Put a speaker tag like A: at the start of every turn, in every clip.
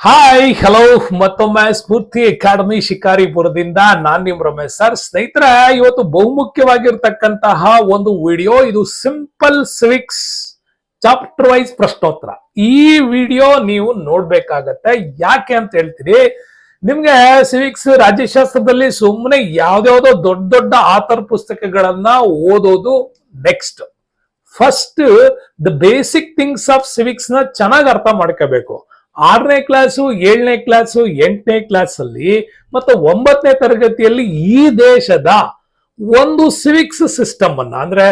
A: Hi hello ಮತ್ತೊಮ್ಮೆ ಸ್ಫೂರ್ತಿ academy ಶಿಕಾರಿಪುರದಿಂದ ನಾನ್ ನಿಮ್ Ramesh sir. ಸ್ನೇಹಿತರೆ, ಇವತ್ತು ಬಹುಮುಖ್ಯವಾಗಿರ್ತಕ್ಕಂತಹ ಒಂದು ವಿಡಿಯೋ. ಇದು ಸಿಂಪಲ್ ಸಿವಿಕ್ಸ್ ಚಾಪ್ಟರ್ ವೈಸ್ ಪ್ರಶ್ನೋತ್ತರ. ಈ ವಿಡಿಯೋ ನೀವು ನೋಡ್ಬೇಕಾಗತ್ತೆ. ಯಾಕೆ ಅಂತ ಹೇಳ್ತೀರಿ, ನಿಮ್ಗೆ ಸಿವಿಕ್ಸ್ ರಾಜ್ಯಶಾಸ್ತ್ರದಲ್ಲಿ ಸುಮ್ಮನೆ ಯಾವ್ದಾವ್ದೋ ದೊಡ್ಡ ದೊಡ್ಡ ಆಥರ್ ಪುಸ್ತಕಗಳನ್ನ ಓದೋದು next. First the basic things of civics ನ ಚೆನ್ನಾಗಿ ಅರ್ಥ ಮಾಡ್ಕೋಬೇಕು. 6ನೇ ಕ್ಲಾಸು, 7ನೇ ಕ್ಲಾಸು, 8ನೇ ಕ್ಲಾಸ್ ಅಲ್ಲಿ ಮತ್ತು 9ನೇ ತರಗತಿಯಲ್ಲಿ ಈ ದೇಶದ ಒಂದು ಸಿವಿಕ್ಸ್ ಸಿಸ್ಟಮ್ ಅನ್ನ, ಅಂದ್ರೆ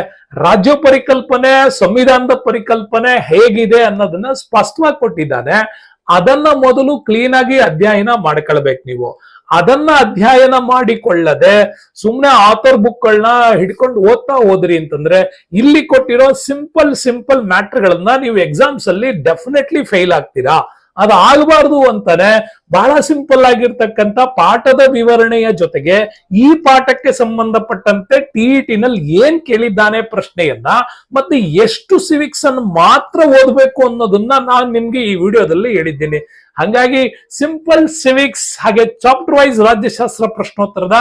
A: ರಾಜ್ಯ ಪರಿಕಲ್ಪನೆ, ಸಂವಿಧಾನದ ಪರಿಕಲ್ಪನೆ ಹೇಗಿದೆ ಅನ್ನೋದನ್ನ ಸ್ಪಷ್ಟವಾಗಿ ಕೊಟ್ಟಿದ್ದಾನೆ. ಅದನ್ನ ಮೊದಲು ಕ್ಲೀನ್ ಆಗಿ ಅಧ್ಯಯನ ಮಾಡ್ಕೊಳ್ಬೇಕು. ನೀವು ಅದನ್ನ ಅಧ್ಯಯನ ಮಾಡಿಕೊಳ್ಳದೆ ಸುಮ್ನೆ ಆಥರ್ ಬುಕ್ಗಳನ್ನ ಹಿಡ್ಕೊಂಡು ಓದ್ತಾ ಹೋದ್ರಿ ಅಂತಂದ್ರೆ ಇಲ್ಲಿ ಕೊಟ್ಟಿರೋ ಸಿಂಪಲ್ ಮ್ಯಾಟರ್ಗಳನ್ನ ನೀವು ಎಕ್ಸಾಮ್ಸ್ ಅಲ್ಲಿ ಡೆಫಿನೆಟ್ಲಿ ಫೇಲ್ ಆಗ್ತೀರಾ. ಅದಾಗಬಾರ್ದು ಅಂತಾನೆ ಬಹಳ ಸಿಂಪಲ್ ಆಗಿರ್ತಕ್ಕಂಥ ಪಾಠದ ವಿವರಣೆಯ ಜೊತೆಗೆ ಈ ಪಾಠಕ್ಕೆ ಸಂಬಂಧಪಟ್ಟಂತೆ ಟಿಇಟಿ ನಲ್ಲಿ ಏನ್ ಕೇಳಿದ್ದಾನೆ ಪ್ರಶ್ನೆಯನ್ನ ಮತ್ತೆ ಎಷ್ಟು ಸಿವಿಕ್ಸ್ ಅನ್ನು ಮಾತ್ರ ಓದಬೇಕು ಅನ್ನೋದನ್ನ ನಾನು ನಿಮ್ಗೆ ಈ ವಿಡಿಯೋದಲ್ಲಿ ಹೇಳಿದ್ದೀನಿ. ಹಾಗಾಗಿ ಸಿಂಪಲ್ ಸಿವಿಕ್ಸ್ ಹಾಗೆ ಚಾಪ್ಟರ್ ವೈಸ್ ರಾಜ್ಯಶಾಸ್ತ್ರ ಪ್ರಶ್ನೋತ್ತರದ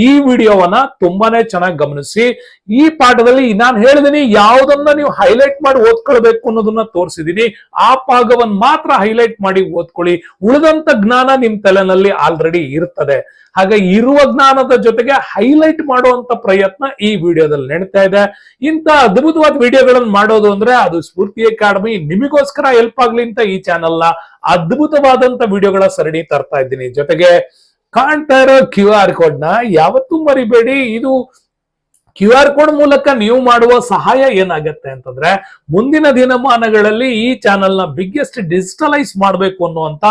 A: ಈ ವಿಡಿಯೋವನ್ನ ತುಂಬಾನೇ ಚೆನ್ನಾಗಿ ಗಮನಿಸಿ. ಈ ಪಾಠದಲ್ಲಿ ನಾನು ಹೇಳಿದೀನಿ ಯಾವುದನ್ನ ನೀವು ಹೈಲೈಟ್ ಮಾಡಿ ಓದ್ಕೊಳ್ಬೇಕು ಅನ್ನೋದನ್ನ ತೋರಿಸಿದೀನಿ. ಆ ಭಾಗವನ್ನು ಮಾತ್ರ ಹೈಲೈಟ್ ಮಾಡಿ ಓದ್ಕೊಳ್ಳಿ. ಉಳಿದಂತ ಜ್ಞಾನ ನಿಮ್ ತಲೆನಲ್ಲಿ ಆಲ್ರೆಡಿ ಇರ್ತದೆ. ಹಾಗೆ ಇರುವ ಜ್ಞಾನದ ಜೊತೆಗೆ ಹೈಲೈಟ್ ಮಾಡುವಂತ ಪ್ರಯತ್ನ ಈ ವಿಡಿಯೋದಲ್ಲಿ ನಡೀತಾ ಇದೆ. ಇಂತ ಅದ್ಭುತವಾದ ವಿಡಿಯೋಗಳನ್ನು ಮಾಡೋದು ಅಂದ್ರೆ ಅದು ಸ್ಫೂರ್ತಿ ಅಕಾಡೆಮಿ ನಿಮಗೋಸ್ಕರ ಹೆಲ್ಪ್ ಆಗ್ಲಿ ಅಂತ ಈ ಚಾನೆಲ್ ನ ಅದ್ಭುತವಾದಂತ ವಿಡಿಯೋಗಳ ಸರಣಿ ತರ್ತಾ ಇದ್ದೀನಿ. ಜೊತೆಗೆ ಕಾಣ್ತಾ ಇರೋ QR ಕೋಡ್ ನ ಯಾವತ್ತೂ ಮರಿಬೇಡಿ. ಇದು QR ಕೋಡ್ ಮೂಲಕ ನೀವು ಮಾಡುವ ಸಹಾಯ ಏನಾಗತ್ತೆ ಅಂತಂದ್ರೆ, ಮುಂದಿನ ದಿನಮಾನಗಳಲ್ಲಿ ಈ ಚಾನೆಲ್ ನ ಬಿಗ್ಗೆಸ್ಟ್ ಡಿಜಿಟಲೈಸ್ ಮಾಡಬೇಕು ಅನ್ನುವಂತ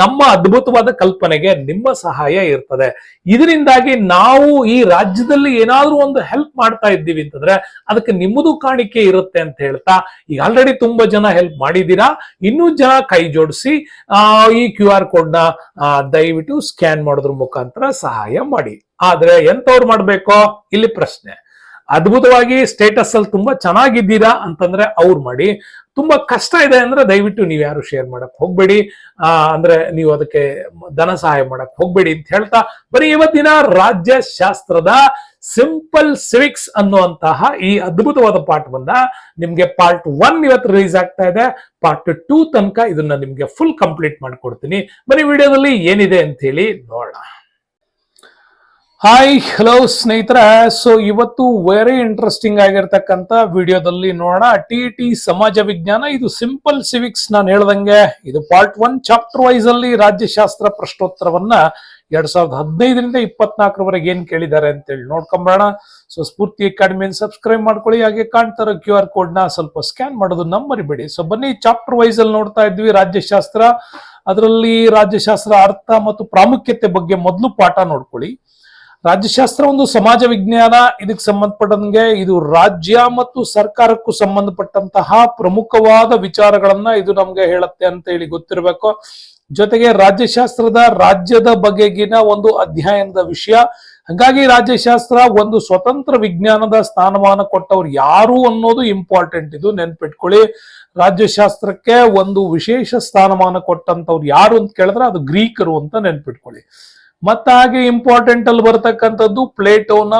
A: ನಮ್ಮ ಅದ್ಭುತವಾದ ಕಲ್ಪನೆಗೆ ನಿಮ್ಮ ಸಹಾಯ ಇರ್ತದೆ. ಇದರಿಂದಾಗಿ ನಾವು ಈ ರಾಜ್ಯದಲ್ಲಿ ಏನಾದ್ರೂ ಒಂದು ಹೆಲ್ಪ್ ಮಾಡ್ತಾ ಇದ್ದೀವಿ ಅಂತಂದ್ರೆ ಅದಕ್ಕೆ ನಿಮ್ಮದು ಕಾಣಿಕೆ ಇರುತ್ತೆ ಅಂತ ಹೇಳ್ತಾ, ಈಗ ಆಲ್ರೆಡಿ ತುಂಬಾ ಜನ ಹೆಲ್ಪ್ ಮಾಡಿದ್ದೀರಾ. ಇನ್ನೂ ಜನ ಕೈ ಜೋಡಿಸಿ ಈ QR ಕೋಡ್ ನ ದಯವಿಟ್ಟು ಸ್ಕ್ಯಾನ್ ಮಾಡೋದ್ರ ಮುಖಾಂತರ ಸಹಾಯ ಮಾಡಿ. ಆದ್ರೆ ಎಂತವ್ರು ಮಾಡ್ಬೇಕೋ ಇಲ್ಲಿ ಪ್ರಶ್ನೆ. ಅದ್ಭುತವಾಗಿ ಸ್ಟೇಟಸ್ ಅಲ್ಲಿ ತುಂಬಾ ಚೆನ್ನಾಗಿದ್ದೀರಾ ಅಂತಂದ್ರೆ ಅವ್ರು ಮಾಡಿ. ತುಂಬಾ ಕಷ್ಟ ಇದೆ ಅಂದ್ರೆ ದಯವಿಟ್ಟು ನೀವು ಯಾರು ಶೇರ್ ಮಾಡಕ್ ಹೋಗ್ಬೇಡಿ. ಅಂದ್ರೆ ನೀವು ಅದಕ್ಕೆ ಧನ ಸಹಾಯ ಮಾಡಕ್ ಹೋಗ್ಬೇಡಿ ಅಂತ ಹೇಳ್ತಾ, ಬರೀ ಇವತ್ತಿನ ರಾಜ್ಯಶಾಸ್ತ್ರದ ಸಿಂಪಲ್ ಸಿವಿಕ್ಸ್ ಅನ್ನುವಂತಹ ಈ ಅದ್ಭುತವಾದ ಪಾಠವನ್ನ ನಿಮ್ಗೆ ಪಾರ್ಟ್ 1 ಇವತ್ತು ರಿಲೀಸ್ ಆಗ್ತಾ ಇದೆ. ಪಾರ್ಟ್ 2 ತನಕ ಇದನ್ನ ನಿಮ್ಗೆ ಫುಲ್ ಕಂಪ್ಲೀಟ್ ಮಾಡ್ಕೊಡ್ತೀನಿ. ಬರೀ ವಿಡಿಯೋದಲ್ಲಿ ಏನಿದೆ ಅಂತ ಹೇಳಿ ನೋಡೋಣ. ಹಾಯ್ ಹಲೋ ಸ್ನೇಹಿತರೆ, ಸೊ ಇವತ್ತು ವೆರಿ ಇಂಟ್ರೆಸ್ಟಿಂಗ್ ಆಗಿರ್ತಕ್ಕಂಥ ವಿಡಿಯೋದಲ್ಲಿ ನೋಡೋಣ. ಟಿಇಟಿ ಸಮಾಜ ವಿಜ್ಞಾನ, ಇದು ಸಿಂಪಲ್ ಸಿವಿಕ್ಸ್. ನಾನು ಹೇಳ್ದಂಗೆ ಇದು ಪಾರ್ಟ್ 1 ಚಾಪ್ಟರ್ ವೈಸ್ ಅಲ್ಲಿ ರಾಜ್ಯಶಾಸ್ತ್ರ ಪ್ರಶ್ನೋತ್ತರವನ್ನ 2015ರಿಂದ 24ರವರೆಗೆ ಏನ್ ಕೇಳಿದ್ದಾರೆ ಅಂತೇಳಿ ನೋಡ್ಕೊಂಬರೋಣ. ಸೊ ಸ್ಫೂರ್ತಿ ಅಕಾಡೆಮಿಯನ್ನು ಸಬ್ಸ್ಕ್ರೈಬ್ ಮಾಡ್ಕೊಳ್ಳಿ. ಹಾಗೆ ಕಾಣ್ತಾರೋ QR ಕೋಡ್ ನ ಸ್ವಲ್ಪ ಸ್ಕ್ಯಾನ್ ಮಾಡೋದನ್ನ ಮರಿಬೇಡಿ. ಸೊ ಬನ್ನಿ, ಚಾಪ್ಟರ್ ವೈಸ್ ಅಲ್ಲಿ ನೋಡ್ತಾ ಇದ್ವಿ ರಾಜ್ಯಶಾಸ್ತ್ರ. ಅದರಲ್ಲಿ ರಾಜ್ಯಶಾಸ್ತ್ರ ಅರ್ಥ ಮತ್ತು ಪ್ರಾಮುಖ್ಯತೆ ಬಗ್ಗೆ ಮೊದಲು ಪಾಠ ನೋಡ್ಕೊಳ್ಳಿ. ರಾಜ್ಯಶಾಸ್ತ್ರ ಒಂದು ಸಮಾಜ ವಿಜ್ಞಾನ. ಇದಕ್ಕೆ ಸಂಬಂಧಪಟ್ಟಂಗೆ ಇದು ರಾಜ್ಯ ಮತ್ತು ಸರ್ಕಾರಕ್ಕೂ ಸಂಬಂಧಪಟ್ಟಂತಹ ಪ್ರಮುಖವಾದ ವಿಚಾರಗಳನ್ನ ಇದು ನಮ್ಗೆ ಹೇಳುತ್ತೆ ಅಂತ ಹೇಳಿ ಗೊತ್ತಿರಬೇಕು. ಜೊತೆಗೆ ರಾಜ್ಯಶಾಸ್ತ್ರದ ರಾಜ್ಯದ ಬಗೆಗಿನ ಒಂದು ಅಧ್ಯಯನದ ವಿಷಯ. ಹಾಗಾಗಿ ರಾಜ್ಯಶಾಸ್ತ್ರ ಒಂದು ಸ್ವತಂತ್ರ ವಿಜ್ಞಾನದ ಸ್ಥಾನಮಾನ ಕೊಟ್ಟವ್ರು ಯಾರು ಅನ್ನೋದು ಇಂಪಾರ್ಟೆಂಟ್. ಇದು ನೆನ್ಪಿಟ್ಕೊಳ್ಳಿ. ರಾಜ್ಯಶಾಸ್ತ್ರಕ್ಕೆ ಒಂದು ವಿಶೇಷ ಸ್ಥಾನಮಾನ ಕೊಟ್ಟಂತವ್ರು ಯಾರು ಅಂತ ಕೇಳಿದ್ರೆ ಅದು ಗ್ರೀಕರು ಅಂತ ನೆನ್ಪಿಟ್ಕೊಳ್ಳಿ. ಮತ್ತೆ ಹಾಗೆ ಇಂಪಾರ್ಟೆಂಟ್ ಅಲ್ಲಿ ಬರ್ತಕ್ಕಂಥದ್ದು ಪ್ಲೇಟೋನ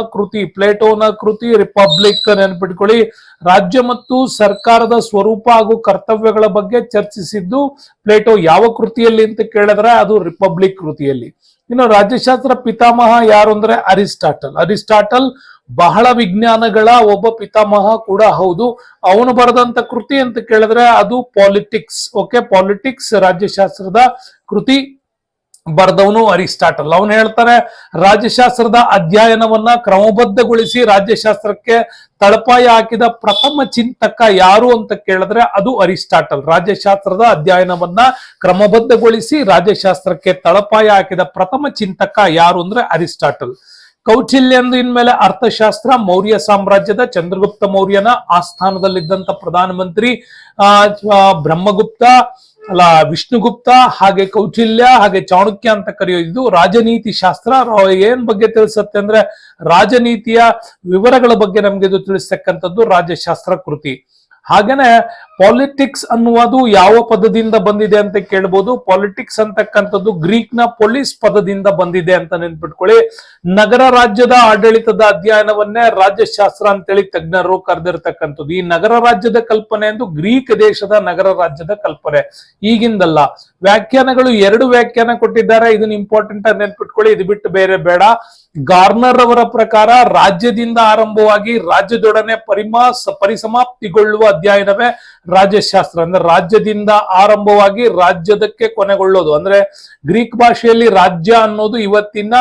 A: ಕೃತಿ ರಿಪಬ್ಲಿಕ್ ನೆನ್ಪಿಟ್ಕೊಳ್ಳಿ. ರಾಜ್ಯ ಮತ್ತು ಸರ್ಕಾರದ ಸ್ವರೂಪ ಹಾಗೂ ಕರ್ತವ್ಯಗಳ ಬಗ್ಗೆ ಚರ್ಚಿಸಿದ್ದು ಪ್ಲೇಟೋ ಯಾವ ಕೃತಿಯಲ್ಲಿ ಅಂತ ಕೇಳಿದ್ರೆ ಅದು ರಿಪಬ್ಲಿಕ್ ಕೃತಿಯಲ್ಲಿ. ಇನ್ನು ರಾಜ್ಯಶಾಸ್ತ್ರ ಪಿತಾಮಹ ಯಾರು ಅಂದ್ರೆ ಅರಿಸ್ಟಾಟಲ್ ಬಹಳ ವಿಜ್ಞಾನಗಳ ಒಬ್ಬ ಪಿತಾಮಹ ಕೂಡ ಹೌದು. ಅವನು ಬರೆದಂತ ಕೃತಿ ಅಂತ ಕೇಳಿದ್ರೆ ಅದು ಪಾಲಿಟಿಕ್ಸ್. ಪಾಲಿಟಿಕ್ಸ್ ರಾಜ್ಯಶಾಸ್ತ್ರದ ಕೃತಿ ಬರೆದವನು ಅರಿಸ್ಟಾಟಲ್. ಅವನು ಹೇಳ್ತಾರೆ, ರಾಜ್ಯಶಾಸ್ತ್ರದ ಅಧ್ಯಯನವನ್ನ ಕ್ರಮಬದ್ಧಗೊಳಿಸಿ ರಾಜ್ಯಶಾಸ್ತ್ರಕ್ಕೆ ತಳಪಾಯ ಹಾಕಿದ ಪ್ರಥಮ ಚಿಂತಕ ಯಾರು ಅಂತ ಕೇಳಿದ್ರೆ ಅದು ಅರಿಸ್ಟಾಟಲ್. ರಾಜ್ಯಶಾಸ್ತ್ರದ ಅಧ್ಯಯನವನ್ನ ಕ್ರಮಬದ್ಧಗೊಳಿಸಿ ರಾಜ್ಯಶಾಸ್ತ್ರಕ್ಕೆ ತಳಪಾಯ ಹಾಕಿದ ಪ್ರಥಮ ಚಿಂತಕ ಯಾರು ಅಂದ್ರೆ ಅರಿಸ್ಟಾಟಲ್. ಕೌಟಿಲ್ಯಂದು ಇನ್ಮೇಲೆ ಅರ್ಥಶಾಸ್ತ್ರ. ಮೌರ್ಯ ಸಾಮ್ರಾಜ್ಯದ ಚಂದ್ರಗುಪ್ತ ಮೌರ್ಯನ ಆಸ್ಥಾನದಲ್ಲಿದ್ದಂತ ಪ್ರಧಾನಮಂತ್ರಿ ಬ್ರಹ್ಮಗುಪ್ತ ವಿಷ್ಣುಗುಪ್ತ, ಹಾಗೆ ಕೌಟಿಲ್ಯ, ಹಾಗೆ ಚಾಣಕ್ಯ ಅಂತ ಕರೆಯೋದು ರಾಜನೀತಿ ಶಾಸ್ತ್ರ. ಏನ್ ಬಗ್ಗೆ ತಿಳಿಸುತ್ತೆ ಅಂದ್ರೆ ರಾಜನೀತಿಯ ವಿವರಗಳ ಬಗ್ಗೆ ನಮ್ಗೆ ಇದು ತಿಳಿಸ್ತಕ್ಕಂಥದ್ದು ರಾಜ್ಯಶಾಸ್ತ್ರ ಕೃತಿ. ಹಾಗೇನೆ ಪಾಲಿಟಿಕ್ಸ್ ಅನ್ನುವುದು ಯಾವ ಪದದಿಂದ ಬಂದಿದೆ ಅಂತ ಕೇಳ್ಬೋದು. ಪಾಲಿಟಿಕ್ಸ್ ಅಂತಕ್ಕಂಥದ್ದು ಗ್ರೀಕ್ ನ ಪೊಲೀಸ್ ಪದದಿಂದ ಬಂದಿದೆ ಅಂತ ನೆನ್ಪಿಟ್ಕೊಳ್ಳಿ. ನಗರ ರಾಜ್ಯದ ಆಡಳಿತದ ಅಧ್ಯಯನವನ್ನೇ ರಾಜ್ಯಶಾಸ್ತ್ರ ಅಂತೇಳಿ ತಜ್ಞರು ಕರೆದಿರ್ತಕ್ಕಂಥದ್ದು. ಈ ನಗರ ರಾಜ್ಯದ ಕಲ್ಪನೆ ಎಂದು ಗ್ರೀಕ್ ದೇಶದ ನಗರ ರಾಜ್ಯದ ಕಲ್ಪನೆ, ಈಗಿಂದಲ್ಲ. ವ್ಯಾಖ್ಯಾನಗಳು 2 ವ್ಯಾಖ್ಯಾನ ಕೊಟ್ಟಿದ್ದಾರೆ, ಇದನ್ನ ಇಂಪಾರ್ಟೆಂಟ್ ಆಗಿ ನೆನ್ಪಿಟ್ಕೊಳ್ಳಿ, ಇದು ಬಿಟ್ಟು ಬೇರೆ ಬೇಡ. ಗಾರ್ನರ್ ಅವರ ಪ್ರಕಾರ ರಾಜ್ಯದಿಂದ ಆರಂಭವಾಗಿ ರಾಜ್ಯದೊಡನೆ ಪರಿಸಮಾಪ್ತಿಗೊಳ್ಳುವ ಅಧ್ಯಯನವೇ ರಾಜ್ಯಶಾಸ್ತ್ರ. ಅಂದ್ರೆ ರಾಜ್ಯದಿಂದ ಆರಂಭವಾಗಿ ರಾಜ್ಯದಕ್ಕೆ ಕೊನೆಗೊಳ್ಳೋದು. ಅಂದ್ರೆ ಗ್ರೀಕ್ ಭಾಷೆಯಲ್ಲಿ ರಾಜ್ಯ ಅನ್ನೋದು ಇವತ್ತಿನ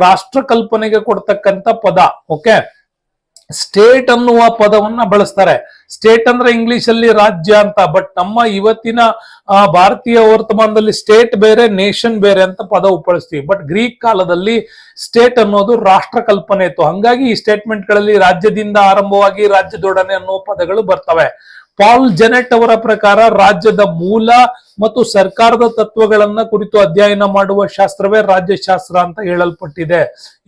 A: ರಾಷ್ಟ್ರ ಕಲ್ಪನೆಗೆ ಕೊಡ್ತಕ್ಕಂಥ ಪದ. ಓಕೆ, ಸ್ಟೇಟ್ ಅನ್ನುವ ಪದವನ್ನ ಬಳಸ್ತಾರೆ. ಸ್ಟೇಟ್ ಅಂದ್ರೆ ಇಂಗ್ಲಿಷ್ ಅಲ್ಲಿ ರಾಜ್ಯ ಅಂತ, ಬಟ್ ನಮ್ಮ ಇವತ್ತಿನ ಭಾರತೀಯ ವರ್ತಮಾನದಲ್ಲಿ ಸ್ಟೇಟ್ ಬೇರೆ, ನೇಷನ್ ಬೇರೆ ಅಂತ ಪದ ಉಪಯೋಗಿಸ್ತೀವಿ. ಬಟ್ ಗ್ರೀಕ್ ಕಾಲದಲ್ಲಿ ಸ್ಟೇಟ್ ಅನ್ನೋದು ರಾಷ್ಟ್ರ ಕಲ್ಪನೆ ಇತ್ತು. ಹಂಗಾಗಿ ಈ ಸ್ಟೇಟ್ಮೆಂಟ್ ಗಳಲ್ಲಿ ರಾಜ್ಯದಿಂದ ಆರಂಭವಾಗಿ ರಾಜ್ಯದೊಡನೆ ಅನ್ನೋ ಪದಗಳು ಬರ್ತವೆ. ಪಾಲ್ ಜೆನೆಟ್ ಅವರ ಪ್ರಕಾರ ರಾಜ್ಯದ ಮೂಲ ಮತ್ತು ಸರ್ಕಾರದ ತತ್ವಗಳನ್ನ ಕುರಿತು ಅಧ್ಯಯನ ಮಾಡುವ ಶಾಸ್ತ್ರವೇ ರಾಜ್ಯಶಾಸ್ತ್ರ ಅಂತ ಹೇಳಲ್ಪಟ್ಟಿದೆ.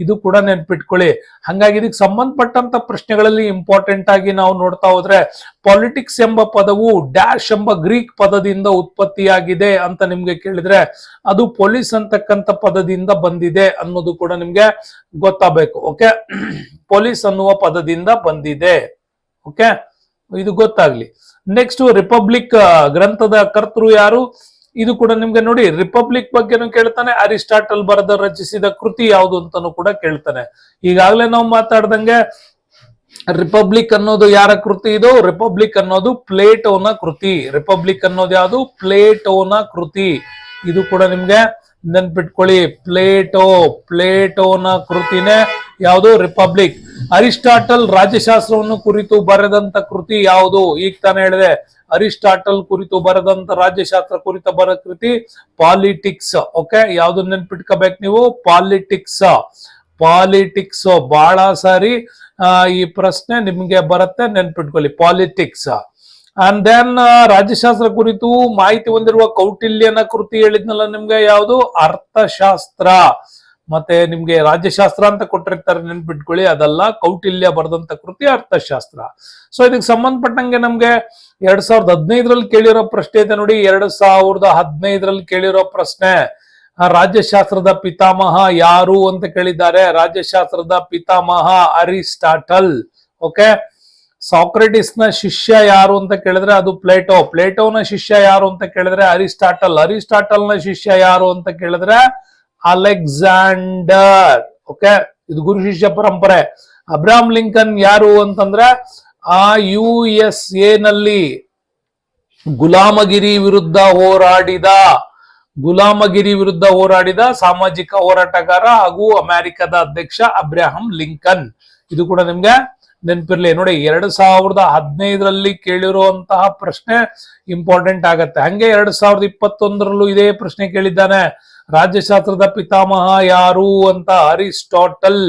A: ಇದು ಕೂಡ ನೆನ್ಪಿಟ್ಕೊಳ್ಳಿ. ಹಂಗಾಗಿ ಇದಕ್ಕೆ ಸಂಬಂಧಪಟ್ಟಂತ ಪ್ರಶ್ನೆಗಳಲ್ಲಿ ಇಂಪಾರ್ಟೆಂಟ್ ಆಗಿ ನಾವು ನೋಡ್ತಾ ಹೋದ್ರೆ, ಪಾಲಿಟಿಕ್ಸ್ ಎಂಬ ಪದವು ಡ್ಯಾಶ್ ಎಂಬ ಗ್ರೀಕ್ ಪದದಿಂದ ಉತ್ಪತ್ತಿಯಾಗಿದೆ ಅಂತ ನಿಮ್ಗೆ ಕೇಳಿದ್ರೆ ಅದು ಪೊಲೀಸ್ ಅಂತಕ್ಕಂಥ ಪದದಿಂದ ಬಂದಿದೆ ಅನ್ನೋದು ಕೂಡ ನಿಮ್ಗೆ ಗೊತ್ತಾಗಬೇಕು. ಓಕೆ, ಪೊಲೀಸ್ ಅನ್ನುವ ಪದದಿಂದ ಬಂದಿದೆ. ಓಕೆ, ಇದು ಗೊತ್ತಾಗ್ಲಿ. ನೆಕ್ಸ್ಟ್, ರಿಪಬ್ಲಿಕ್ ಗ್ರಂಥದ ಕರ್ತೃ ಯಾರು? ಇದು ಕೂಡ ನಿಮ್ಗೆ ನೋಡಿ, ರಿಪಬ್ಲಿಕ್ ಬಗ್ಗೆನೂ ಕೇಳ್ತಾನೆ, ಅರಿಸ್ಟಾಟಲ್ ರಚಿಸಿದ ಕೃತಿ ಯಾವುದು ಅಂತಾನು ಕೂಡ ಕೇಳ್ತಾನೆ. ಈಗಾಗಲೇ ನಾವು ಮಾತಾಡ್ದಂಗೆ ರಿಪಬ್ಲಿಕ್ ಅನ್ನೋದು ಯಾರ ಕೃತಿ? ಇದು ರಿಪಬ್ಲಿಕ್ ಅನ್ನೋದು ಪ್ಲೇಟೋನ ಕೃತಿ. ರಿಪಬ್ಲಿಕ್ ಅನ್ನೋದು ಯಾವುದು? ಪ್ಲೇಟೋನ ಕೃತಿ. ಇದು ಕೂಡ ನಿಮ್ಗೆ ನೆನ್ಪಿಟ್ಕೊಳ್ಳಿ, ಪ್ಲೇಟೋನ ಕೃತಿನೇ ಯಾವುದು? ರಿಪಬ್ಲಿಕ್. ಅರಿಸ್ಟಾಟಲ್ ರಾಜ್ಯಶಾಸ್ತ್ರವನ್ನು ಕುರಿತು ಬರೆದಂತ ಕೃತಿ ಯಾವುದು? ಈಗ ತಾನೇ ಹೇಳಿದೆ, ಅರಿಸ್ಟಾಟಲ್ ಕುರಿತು ಬರೆದಂತ ರಾಜ್ಯಶಾಸ್ತ್ರ ಕುರಿತ ಬರ ಕೃತಿ ಪಾಲಿಟಿಕ್ಸ್. ಓಕೆ, ಯಾವ್ದು ನೆನ್ಪಿಟ್ಕೋಬೇಕು ನೀವು? ಪಾಲಿಟಿಕ್ಸ್. ಬಹಳ ಸಾರಿ ಈ ಪ್ರಶ್ನೆ ನಿಮ್ಗೆ ಬರುತ್ತೆ, ನೆನ್ಪಿಟ್ಕೊಳ್ಳಿ, ಪಾಲಿಟಿಕ್ಸ್. ಅಂಡ್ ದೆನ್ ರಾಜ್ಯಶಾಸ್ತ್ರ ಕುರಿತು ಮಾಹಿತಿ ಹೊಂದಿರುವ ಕೌಟಿಲ್ಯನ ಕೃತಿ ಹೇಳಿದ್ನಲ್ಲ ನಿಮ್ಗೆ, ಯಾವುದು? ಅರ್ಥಶಾಸ್ತ್ರ. ಮತ್ತೆ ನಿಮ್ಗೆ ರಾಜ್ಯಶಾಸ್ತ್ರ ಅಂತ ಕೊಟ್ಟಿರ್ತಾರೆ, ನೆನ್ಪಿಟ್ಕೊಳ್ಳಿ, ಅದಲ್ಲ, ಕೌಟಿಲ್ಯ ಬರೆದಂತ ಕೃತಿ ಅರ್ಥಶಾಸ್ತ್ರ. ಸೊ ಇದಕ್ಕೆ ಸಂಬಂಧಪಟ್ಟಂಗೆ ನಮ್ಗೆ 2015ರಲ್ಲಿ ಕೇಳಿರೋ ಪ್ರಶ್ನೆ ಇದೆ ನೋಡಿ. 2015ರಲ್ಲಿ ಕೇಳಿರೋ ಪ್ರಶ್ನೆ, ರಾಜ್ಯಶಾಸ್ತ್ರದ ಪಿತಾಮಹ ಯಾರು ಅಂತ ಕೇಳಿದ್ದಾರೆ. ರಾಜ್ಯಶಾಸ್ತ್ರದ ಪಿತಾಮಹ ಅರಿಸ್ಟಾಟಲ್. ಓಕೆ, ಸಾಕ್ರೆಟಿಸ್ ನ ಶಿಷ್ಯ ಯಾರು ಅಂತ ಕೇಳಿದ್ರೆ ಅದು ಪ್ಲೇಟೋನ ಶಿಷ್ಯ ಯಾರು ಅಂತ ಕೇಳಿದ್ರೆ ಅರಿಸ್ಟಾಟಲ್ ನ ಶಿಷ್ಯ ಯಾರು ಅಂತ ಕೇಳಿದ್ರೆ ಅಲೆಕ್ಸಾಂಡರ್. ಓಕೆ, ಇದು ಗುರು ಶಿಷ್ಯ ಪರಂಪರೆ. ಅಬ್ರಹಾಂ ಲಿಂಕನ್ ಯಾರು ಅಂತಂದ್ರೆ USA ನಲ್ಲಿ ಗುಲಾಮಗಿರಿ ವಿರುದ್ಧ ಹೋರಾಡಿದ ಸಾಮಾಜಿಕ ಹೋರಾಟಗಾರ ಹಾಗೂ ಅಮೆರಿಕದ ಅಧ್ಯಕ್ಷ ಅಬ್ರಹಾಂ ಲಿಂಕನ್. ಇದು ಕೂಡ ನಿಮ್ಗೆ ನೆನಪಿರ್ಲಿ ನೋಡಿ. 2015ರಲ್ಲಿ ಕೇಳಿರುವಂತಹ ಪ್ರಶ್ನೆ ಇಂಪಾರ್ಟೆಂಟ್ ಆಗತ್ತೆ. ಹಂಗೆ 2021ರಲ್ಲೂ ಇದೇ ಪ್ರಶ್ನೆ ಕೇಳಿದ್ದಾನೆ, ರಾಜ್ಯಶಾಸ್ತ್ರದ ಪಿತಾಮಹ ಯಾರು ಅಂತ. ಅರಿಸ್ಟಾಟಲ್.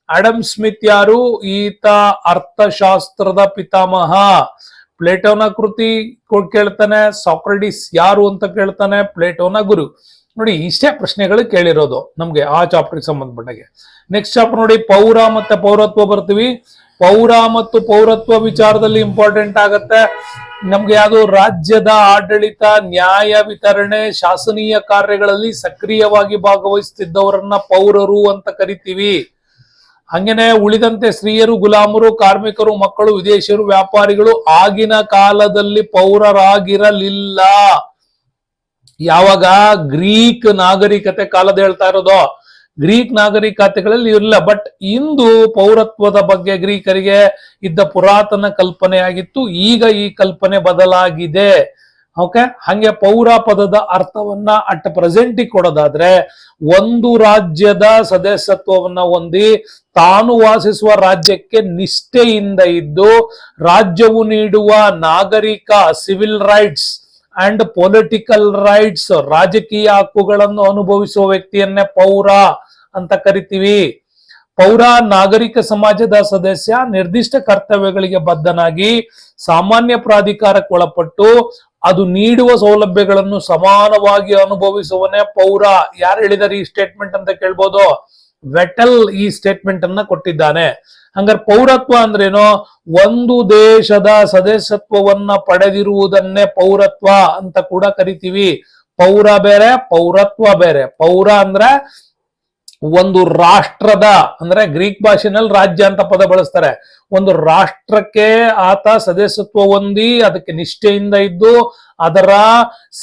A: ಆಡಮ್ ಸ್ಮಿತ್ ಯಾರು? ಈತ ಅರ್ಥಶಾಸ್ತ್ರದ ಪಿತಾಮಹ. ಪ್ಲೇಟೋನ ಕೃತಿ ಕೇಳ್ತಾನೆ. ಸಾಕ್ರೆಟಿಸ್ ಯಾರು ಅಂತ ಕೇಳ್ತಾನೆ. ಪ್ಲೇಟೋನ ಗುರು. ನೋಡಿ, ಇಷ್ಟೇ ಪ್ರಶ್ನೆಗಳು ಕೇಳಿರೋದು ನಮ್ಗೆ ಆ ಚಾಪ್ಟರ್ಗೆ ಸಂಬಂಧಪಟ್ಟಾಗೆ. ನೆಕ್ಸ್ಟ್ ಚಾಪ್ಟರ್ ನೋಡಿ, ಪೌರ ಮತ್ತೆ ಪೌರತ್ವ ಬರ್ತೀವಿ. ಪೌರ ಮತ್ತು ಪೌರತ್ವ ವಿಚಾರದಲ್ಲಿ ಇಂಪಾರ್ಟೆಂಟ್ ಆಗತ್ತೆ ನಮ್ಗೆ ಯಾವುದು? ರಾಜ್ಯದ ಆಡಳಿತ, ನ್ಯಾಯ ವಿತರಣೆ, ಶಾಸನೀಯ ಕಾರ್ಯಗಳಲ್ಲಿ ಸಕ್ರಿಯವಾಗಿ ಭಾಗವಹಿಸುತ್ತಿದ್ದವರನ್ನ ಪೌರರು ಅಂತ ಕರಿತೀವಿ. ಹಂಗೇನೆ ಉಳಿದಂತೆ ಸ್ತ್ರೀಯರು, ಗುಲಾಮರು, ಕಾರ್ಮಿಕರು, ಮಕ್ಕಳು, ವಿದೇಶಿಯರು, ವ್ಯಾಪಾರಿಗಳು ಆಗಿನ ಕಾಲದಲ್ಲಿ ಪೌರರಾಗಿರಲಿಲ್ಲ. ಯಾವಾಗ? ಗ್ರೀಕ್ ನಾಗರಿಕತೆ ಕಾಲದ ಹೇಳ್ತಾ ಇರೋದು. ಗ್ರೀಕ್ ನಾಗರಿಕತೆಗಳಲ್ಲಿ ಇರಲಿಲ್ಲ. ಬಟ್ ಇಂದು ಪೌರತ್ವದ ಬಗ್ಗೆ ಗ್ರೀಕರಿಗೆ ಇದ್ದ ಪುರಾತನ ಕಲ್ಪನೆ ಆಗಿತ್ತು. ಈಗ ಈ ಕಲ್ಪನೆ ಬದಲಾಗಿದೆ. ಓಕೆ, ಹಂಗೆ ಪೌರ ಪದದ ಅರ್ಥವನ್ನ ಅಟ್ ಪ್ರೆಸೆಂಟ್ ಕೊಡೋದಾದ್ರೆ, ಒಂದು ರಾಜ್ಯದ ಸದಸ್ಯತ್ವವನ್ನ ಹೊಂದಿ ತಾನು ವಾಸಿಸುವ ರಾಜ್ಯಕ್ಕೆ ನಿಷ್ಠೆಯಿಂದ ಇದ್ದು ರಾಜ್ಯವು ನೀಡುವ ನಾಗರಿಕ civil rights and political rights, ರಾಜಕೀಯ ಹಕ್ಕುಗಳನ್ನು ಅನುಭವಿಸುವ ವ್ಯಕ್ತಿಯನ್ನೇ ಪೌರ ಅಂತ ಕರಿತೀವಿ. ಪೌರ ನಾಗರಿಕ ಸಮಾಜದ ಸದಸ್ಯ, ನಿರ್ದಿಷ್ಟ ಕರ್ತವ್ಯಗಳಿಗೆ ಬದ್ಧನಾಗಿ ಸಾಮಾನ್ಯ ಪ್ರಾಧಿಕಾರಕ್ಕೆ ಒಳಪಟ್ಟು ಅದು ನೀಡುವ ಸೌಲಭ್ಯಗಳನ್ನು ಸಮಾನವಾಗಿ ಅನುಭವಿಸುವನೇ ಪೌರ. ಯಾರು ಹೇಳಿದಾರೆ ಈ ಸ್ಟೇಟ್ಮೆಂಟ್ ಅಂತ ಕೇಳ್ಬೋದು? ವೆಟಲ್ ಈ ಸ್ಟೇಟ್ಮೆಂಟ್ ಅನ್ನ ಕೊಟ್ಟಿದ್ದಾನೆ. ಹಂಗಾರೆ ಪೌರತ್ವ ಅಂದ್ರೇನು? ಒಂದು ದೇಶದ ಸದಸ್ಯತ್ವವನ್ನ ಪಡೆದಿರುವುದನ್ನೇ ಪೌರತ್ವ ಅಂತ ಕೂಡ ಕರಿತೀವಿ. ಪೌರ ಬೇರೆ, ಪೌರತ್ವ ಬೇರೆ. ಪೌರ ಅಂದ್ರೆ ಒಂದು ರಾಷ್ಟ್ರದ, ಅಂದ್ರೆ ಗ್ರೀಕ್ ಭಾಷೆನಲ್ಲಿ ರಾಜ್ಯ ಅಂತ ಪದ ಬಳಸ್ತಾರೆ. ಒಂದು ರಾಷ್ಟ್ರಕ್ಕೆ ಆತ ಸದಸ್ಯತ್ವ ಹೊಂದಿ ಅದಕ್ಕೆ ನಿಷ್ಠೆಯಿಂದ ಇದ್ದು ಅದರ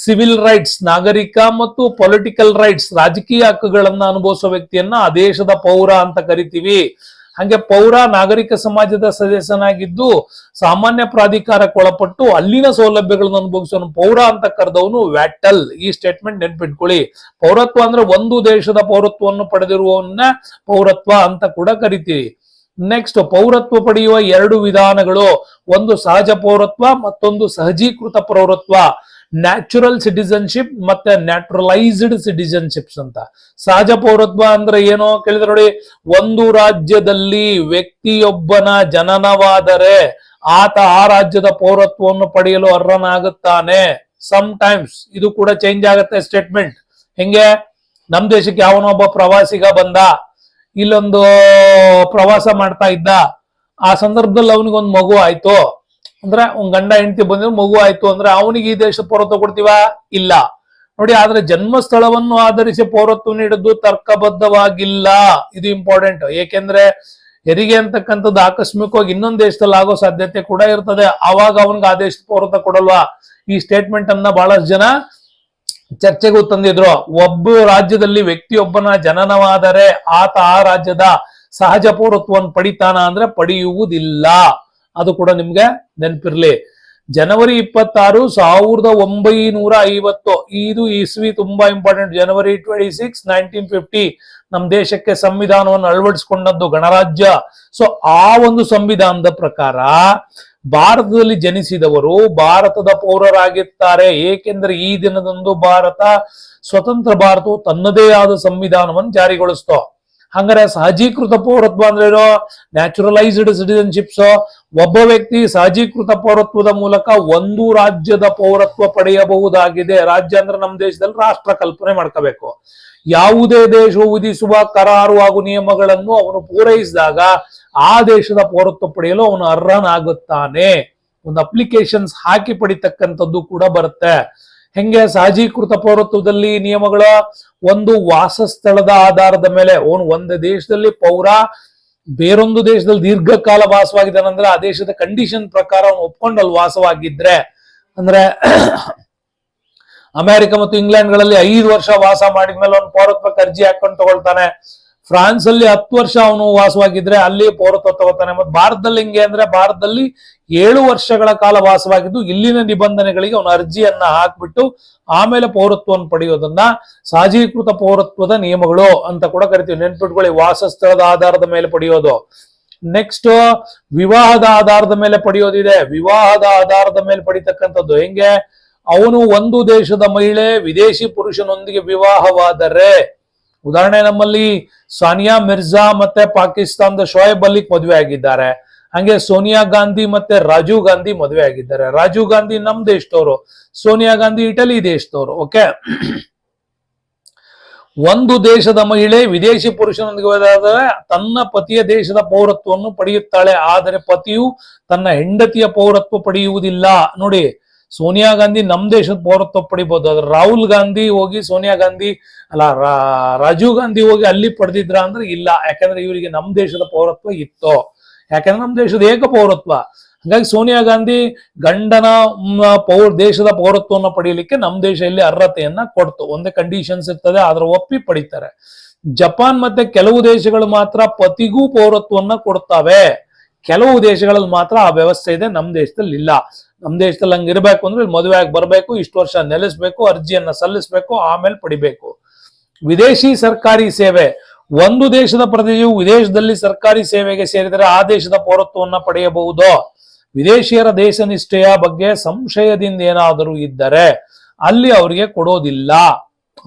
A: ಸಿವಿಲ್ ರೈಟ್ಸ್, ನಾಗರಿಕ ಮತ್ತು ಪೊಲಿಟಿಕಲ್ ರೈಟ್ಸ್, ರಾಜಕೀಯ ಹಕ್ಕುಗಳನ್ನ ಅನುಭವಿಸುವ ವ್ಯಕ್ತಿಯನ್ನ ಆ ದೇಶದ ಪೌರ ಅಂತ ಕರಿತೀವಿ. ಹಂಗೆ ಪೌರ ನಾಗರಿಕ ಸಮಾಜದ ಸದಸ್ಯನಾಗಿದ್ದು ಸಾಮಾನ್ಯ ಪ್ರಾಧಿಕಾರಕ್ಕೆ ಒಳಪಟ್ಟು ಅಲ್ಲಿನ ಸೌಲಭ್ಯಗಳನ್ನು ಅನುಭವಿಸೋನು ಪೌರ ಅಂತ ಕರೆದವನು ವ್ಯಾಟಲ್. ಈ ಸ್ಟೇಟ್ಮೆಂಟ್ ನೆನ್ಪಿಟ್ಕೊಳ್ಳಿ. ಪೌರತ್ವ ಅಂದ್ರೆ ಒಂದು ದೇಶದ ಪೌರತ್ವವನ್ನು ಪಡೆದಿರುವವನ್ನ ಪೌರತ್ವ ಅಂತ ಕೂಡ ಕರಿತೀವಿ. ನೆಕ್ಸ್ಟ್, ಪೌರತ್ವ ಪಡೆಯುವ ಎರಡು ವಿಧಾನಗಳು, ಒಂದು ಸಹಜ ಪೌರತ್ವ, ಮತ್ತೊಂದು ಸಹಜೀಕೃತ ಪೌರತ್ವ. ನ್ಯಾಚುರಲ್ ಸಿಟಿಸನ್ಶಿಪ್ ಮತ್ತೆ ನ್ಯಾಚುರಲೈಸ್ಡ್ ಸಿಟಿಸನ್ಶಿಪ್ಸ್ ಅಂತ. ಸಹಜ ಪೌರತ್ವ ಅಂದ್ರೆ ಏನು ಕೇಳಿದ್ರೆ ನೋಡಿ, ಒಂದು ರಾಜ್ಯದಲ್ಲಿ ವ್ಯಕ್ತಿಯೊಬ್ಬನ ಜನನವಾದರೆ ಆತ ಆ ರಾಜ್ಯದ ಪೌರತ್ವವನ್ನು ಪಡೆಯಲು ಅರ್ಹನಾಗುತ್ತಾನೆ. ಸಮ್ ಟೈಮ್ಸ್ ಇದು ಕೂಡ ಚೇಂಜ್ ಆಗುತ್ತೆ ಸ್ಟೇಟ್ಮೆಂಟ್. ಹೆಂಗೆ? ನಮ್ ದೇಶಕ್ಕೆ ಯಾವನೊಬ್ಬ ಪ್ರವಾಸಿಗ ಬಂದ, ಇಲ್ಲೊಂದು ಪ್ರವಾಸ ಮಾಡ್ತಾ ಇದ್ದ, ಆ ಸಂದರ್ಭದಲ್ಲಿ ಅವನಿಗೊಂದು ಮಗು ಆಯ್ತು ಅಂದ್ರೆ, ಒಂದ್ ಗಂಡ ಹೆಂಡತಿ ಬಂದಿರೋ ಮಗು ಆಯ್ತು ಅಂದ್ರೆ ಅವನಿಗೆ ಈ ದೇಶದ ಪೌರತ್ವ ಕೊಡ್ತೀವ? ಇಲ್ಲ ನೋಡಿ. ಆದ್ರೆ ಜನ್ಮಸ್ಥಳವನ್ನು ಆಧರಿಸಿ ಪೌರತ್ವ ನೀಡಿದ್ದು ತರ್ಕಬದ್ಧವಾಗಿಲ್ಲ. ಇದು ಇಂಪಾರ್ಟೆಂಟ್. ಏಕೆಂದ್ರೆ ಹೆರಿಗೆ ಅಂತಕ್ಕಂಥದ್ದು ಆಕಸ್ಮಿಕವಾಗಿ ಇನ್ನೊಂದು ದೇಶದಲ್ಲಿ ಆಗೋ ಸಾಧ್ಯತೆ ಕೂಡ ಇರ್ತದೆ. ಆವಾಗ ಅವನಿಗೆ ಆ ದೇಶದ ಪೌರತ್ವ ಕೊಡಲ್ವಾ? ಈ ಸ್ಟೇಟ್ಮೆಂಟ್ ಅನ್ನ ಬಹಳಷ್ಟು ಜನ ಚರ್ಚೆಗೂ ತಂದಿದ್ರು. ಒಬ್ಬ ರಾಜ್ಯದಲ್ಲಿ ವ್ಯಕ್ತಿಯೊಬ್ಬನ ಜನನವಾದರೆ ಆತ ಆ ರಾಜ್ಯದ ಸಹಜ ಪೌರತ್ವವನ್ನು ಪಡಿತಾನ ಅಂದ್ರೆ ಪಡೆಯುವುದಿಲ್ಲ. ಅದು ಕೂಡ ನಿಮ್ಗೆ ನೆನಪಿರ್ಲಿ. ಜನವರಿ 26, 1950, ಇದು ಇಸ್ವಿ ತುಂಬಾ ಇಂಪಾರ್ಟೆಂಟ್. ಜನವರಿ 26, 1950 ನಮ್ ದೇಶಕ್ಕೆ ಸಂವಿಧಾನವನ್ನು ಅಳವಡಿಸಿಕೊಂಡದ್ದು ಗಣರಾಜ್ಯ. ಸೊ ಆ ಒಂದು ಸಂವಿಧಾನದ ಪ್ರಕಾರ ಭಾರತದಲ್ಲಿ ಜನಿಸಿದವರು ಭಾರತದ ಪೌರರಾಗಿರ್ತಾರೆ. ಏಕೆಂದ್ರೆ ಈ ದಿನದಂದು ಸ್ವತಂತ್ರ ಭಾರತವು ತನ್ನದೇ ಆದ ಸಂವಿಧಾನವನ್ನು ಜಾರಿಗೊಳಿಸ್ತೋ. ಹಂಗಾರೆ ಸಹಜೀಕೃತ ಪೌರತ್ವ ಅಂದ್ರೇನು? ನ್ಯಾಚುರಲೈಸ್ಡ್ ಸಿಟಿಸನ್ಶಿಪ್ಸ್. ಒಬ್ಬ ವ್ಯಕ್ತಿ ಸಹಜೀಕೃತ ಪೌರತ್ವದ ಮೂಲಕ ಒಂದು ರಾಜ್ಯದ ಪೌರತ್ವ ಪಡೆಯಬಹುದಾಗಿದೆ. ರಾಜ್ಯ ಅಂದ್ರೆ ನಮ್ಮ ದೇಶದಲ್ಲಿ ರಾಷ್ಟ್ರ ಕಲ್ಪನೆ ಮಾಡ್ಕೋಬೇಕು. ಯಾವುದೇ ದೇಶವು ವಿಧಿಸುವ ಕರಾರು ಹಾಗೂ ನಿಯಮಗಳನ್ನು ಅವನು ಪೂರೈಸಿದಾಗ ಆ ದೇಶದ ಪೌರತ್ವ ಪಡೆಯಲು ಅವನು ಅರ್ಹನಾಗುತ್ತಾನೆ. ಒಂದು ಅಪ್ಲಿಕೇಶನ್ಸ್ ಹಾಕಿ ಪಡಿತಕ್ಕಂಥದ್ದು ಕೂಡ ಬರುತ್ತೆ. ಹೆಂಗೆ? ಸಹಜೀಕೃತ ಪೌರತ್ವದಲ್ಲಿ ನಿಯಮಗಳ ಒಂದು ವಾಸಸ್ಥಳದ ಆಧಾರದ ಮೇಲೆ, ಅವನು ಒಂದು ದೇಶದಲ್ಲಿ ಪೌರ, ಬೇರೊಂದು ದೇಶದಲ್ಲಿ ದೀರ್ಘಕಾಲ ವಾಸವಾಗಿದ್ದಾನಂದ್ರೆ ಆ ದೇಶದ ಕಂಡೀಷನ್ ಪ್ರಕಾರ ಅವನು ಒಪ್ಕೊಂಡಲ್ಲಿ ವಾಸವಾಗಿದ್ರೆ, ಅಂದ್ರೆ ಅಮೆರಿಕ ಮತ್ತು ಇಂಗ್ಲೆಂಡ್ ಗಳಲ್ಲಿ 5 ವರ್ಷ ವಾಸ ಮಾಡಿದ್ಮೇಲೆ ಅವನು ಪೌರತ್ವಕ್ಕೆ ಅರ್ಜಿ ಹಾಕೊಂಡು ತಗೊಳ್ತಾನೆ. ಫ್ರಾನ್ಸ್ ಅಲ್ಲಿ 10 ವರ್ಷ ಅವನು ವಾಸವಾಗಿದ್ರೆ ಅಲ್ಲಿ ಪೌರತ್ವ ತಗೋತಾನೆ. ಮತ್ತೆ ಭಾರತದಲ್ಲಿ ಹಿಂಗೆ ಅಂದ್ರೆ, ಭಾರತದಲ್ಲಿ 7 ವರ್ಷಗಳ ಕಾಲ ವಾಸವಾಗಿದ್ದು ಇಲ್ಲಿನ ನಿಬಂಧನೆಗಳಿಗೆ ಅವನು ಅರ್ಜಿಯನ್ನ ಹಾಕ್ಬಿಟ್ಟು ಆಮೇಲೆ ಪೌರತ್ವವನ್ನು ಪಡೆಯೋದನ್ನ ಸಹಜೀಕೃತ ಪೌರತ್ವದ ನಿಯಮಗಳು ಅಂತ ಕೂಡ ಕರಿತೀವಿ. ನೆನ್ಪಿಟ್ಕೊಳ್ಳಿ, ವಾಸಸ್ಥಳದ ಆಧಾರದ ಮೇಲೆ ಪಡೆಯೋದು. ನೆಕ್ಸ್ಟ್, ವಿವಾಹದ ಆಧಾರದ ಮೇಲೆ ಪಡೆಯೋದಿದೆ. ವಿವಾಹದ ಆಧಾರದ ಮೇಲೆ ಪಡಿತಕ್ಕಂಥದ್ದು ಹೆಂಗೆ? ಅವನು ಒಂದು ದೇಶದ ಮಹಿಳೆ ವಿದೇಶಿ ಪುರುಷನೊಂದಿಗೆ ವಿವಾಹವಾದರೆ, ಉದಾಹರಣೆ ನಮ್ಮಲ್ಲಿ ಸಾನಿಯಾ ಮಿರ್ಜಾ ಮತ್ತೆ ಪಾಕಿಸ್ತಾನದ ಶೋಯಬ್ ಅಲಿ ಮದುವೆ ಆಗಿದ್ದಾರೆ. ಹಂಗೆ ಸೋನಿಯಾ ಗಾಂಧಿ ಮತ್ತೆ ರಾಜೀವ್ ಗಾಂಧಿ ಮದುವೆ ಆಗಿದ್ದಾರೆ. ರಾಜೀವ್ ಗಾಂಧಿ ನಮ್ ದೇಶದವರು, ಸೋನಿಯಾ ಗಾಂಧಿ ಇಟಲಿ ದೇಶದವರು. ಓಕೆ, ಒಂದು ದೇಶದ ಮಹಿಳೆ ವಿದೇಶಿ ಪುರುಷನೊಂದಿಗೆ ಹೋದರೆ ತನ್ನ ಪತಿಯ ದೇಶದ ಪೌರತ್ವವನ್ನು ಪಡೆಯುತ್ತಾಳೆ. ಆದರೆ ಪತಿಯು ತನ್ನ ಹೆಂಡತಿಯ ಪೌರತ್ವ ಪಡೆಯುವುದಿಲ್ಲ. ನೋಡಿ, ಸೋನಿಯಾ ಗಾಂಧಿ ನಮ್ ದೇಶದ ಪೌರತ್ವ ಪಡಿಬಹುದು, ಆದ್ರೆ ರಾಹುಲ್ ಗಾಂಧಿ ಹೋಗಿ ಸೋನಿಯಾ ಗಾಂಧಿ ರಾಜೀವ್ ಗಾಂಧಿ ಹೋಗಿ ಅಲ್ಲಿ ಪಡೆದಿದ್ರ ಅಂದ್ರೆ ಇಲ್ಲ. ಯಾಕಂದ್ರೆ ಇವರಿಗೆ ನಮ್ ದೇಶದ ಪೌರತ್ವ ಇತ್ತು. ಯಾಕಂದ್ರೆ ನಮ್ ದೇಶದ ಏಕ ಪೌರತ್ವ. ಹಾಗಾಗಿ ಸೋನಿಯಾ ಗಾಂಧಿ ಗಂಡನ ದೇಶದ ಪೌರತ್ವವನ್ನು ಪಡೆಯಲಿಕ್ಕೆ ನಮ್ ದೇಶ ಇಲ್ಲಿ ಅರ್ಹತೆಯನ್ನ ಕೊಡ್ತು. ಒಂದೇ ಕಂಡೀಷನ್ಸ್ ಇರ್ತದೆ, ಅದ್ರ ಒಪ್ಪಿ ಪಡಿತಾರೆ. ಜಪಾನ್ ಮತ್ತೆ ಕೆಲವು ದೇಶಗಳು ಮಾತ್ರ ಪತಿಗೂ ಪೌರತ್ವವನ್ನ ಕೊಡ್ತವೆ. ಕೆಲವು ದೇಶಗಳಲ್ಲಿ ಮಾತ್ರ ಆ ವ್ಯವಸ್ಥೆ ಇದೆ, ನಮ್ ದೇಶದಲ್ಲಿ ಇಲ್ಲ. ನಮ್ ದೇಶದಲ್ಲಿ ಹಂಗಿರ್ಬೇಕು ಅಂದ್ರೆ ಮದುವೆ ಆಗಿ ಬರ್ಬೇಕು, ಇಷ್ಟು ವರ್ಷ ನೆಲೆಸ್ಬೇಕು, ಅರ್ಜಿಯನ್ನ ಸಲ್ಲಿಸ್ಬೇಕು, ಆಮೇಲೆ ಪಡಿಬೇಕು. ವಿದೇಶಿ ಸರ್ಕಾರಿ ಸೇವೆ. ಒಂದು ದೇಶದ ಪ್ರಜೆಯು ವಿದೇಶದಲ್ಲಿ ಸರ್ಕಾರಿ ಸೇವೆಗೆ ಸೇರಿದರೆ ಆ ದೇಶದ ಪೌರತ್ವವನ್ನ ಪಡೆಯಬಹುದು. ವಿದೇಶಿಯರ ದೇಶ ನಿಷ್ಠೆಯ ಬಗ್ಗೆ ಸಂಶಯದಿಂದ ಏನಾದರೂ ಇದ್ದರೆ ಅಲ್ಲಿ ಅವರಿಗೆ ಕೊಡೋದಿಲ್ಲ.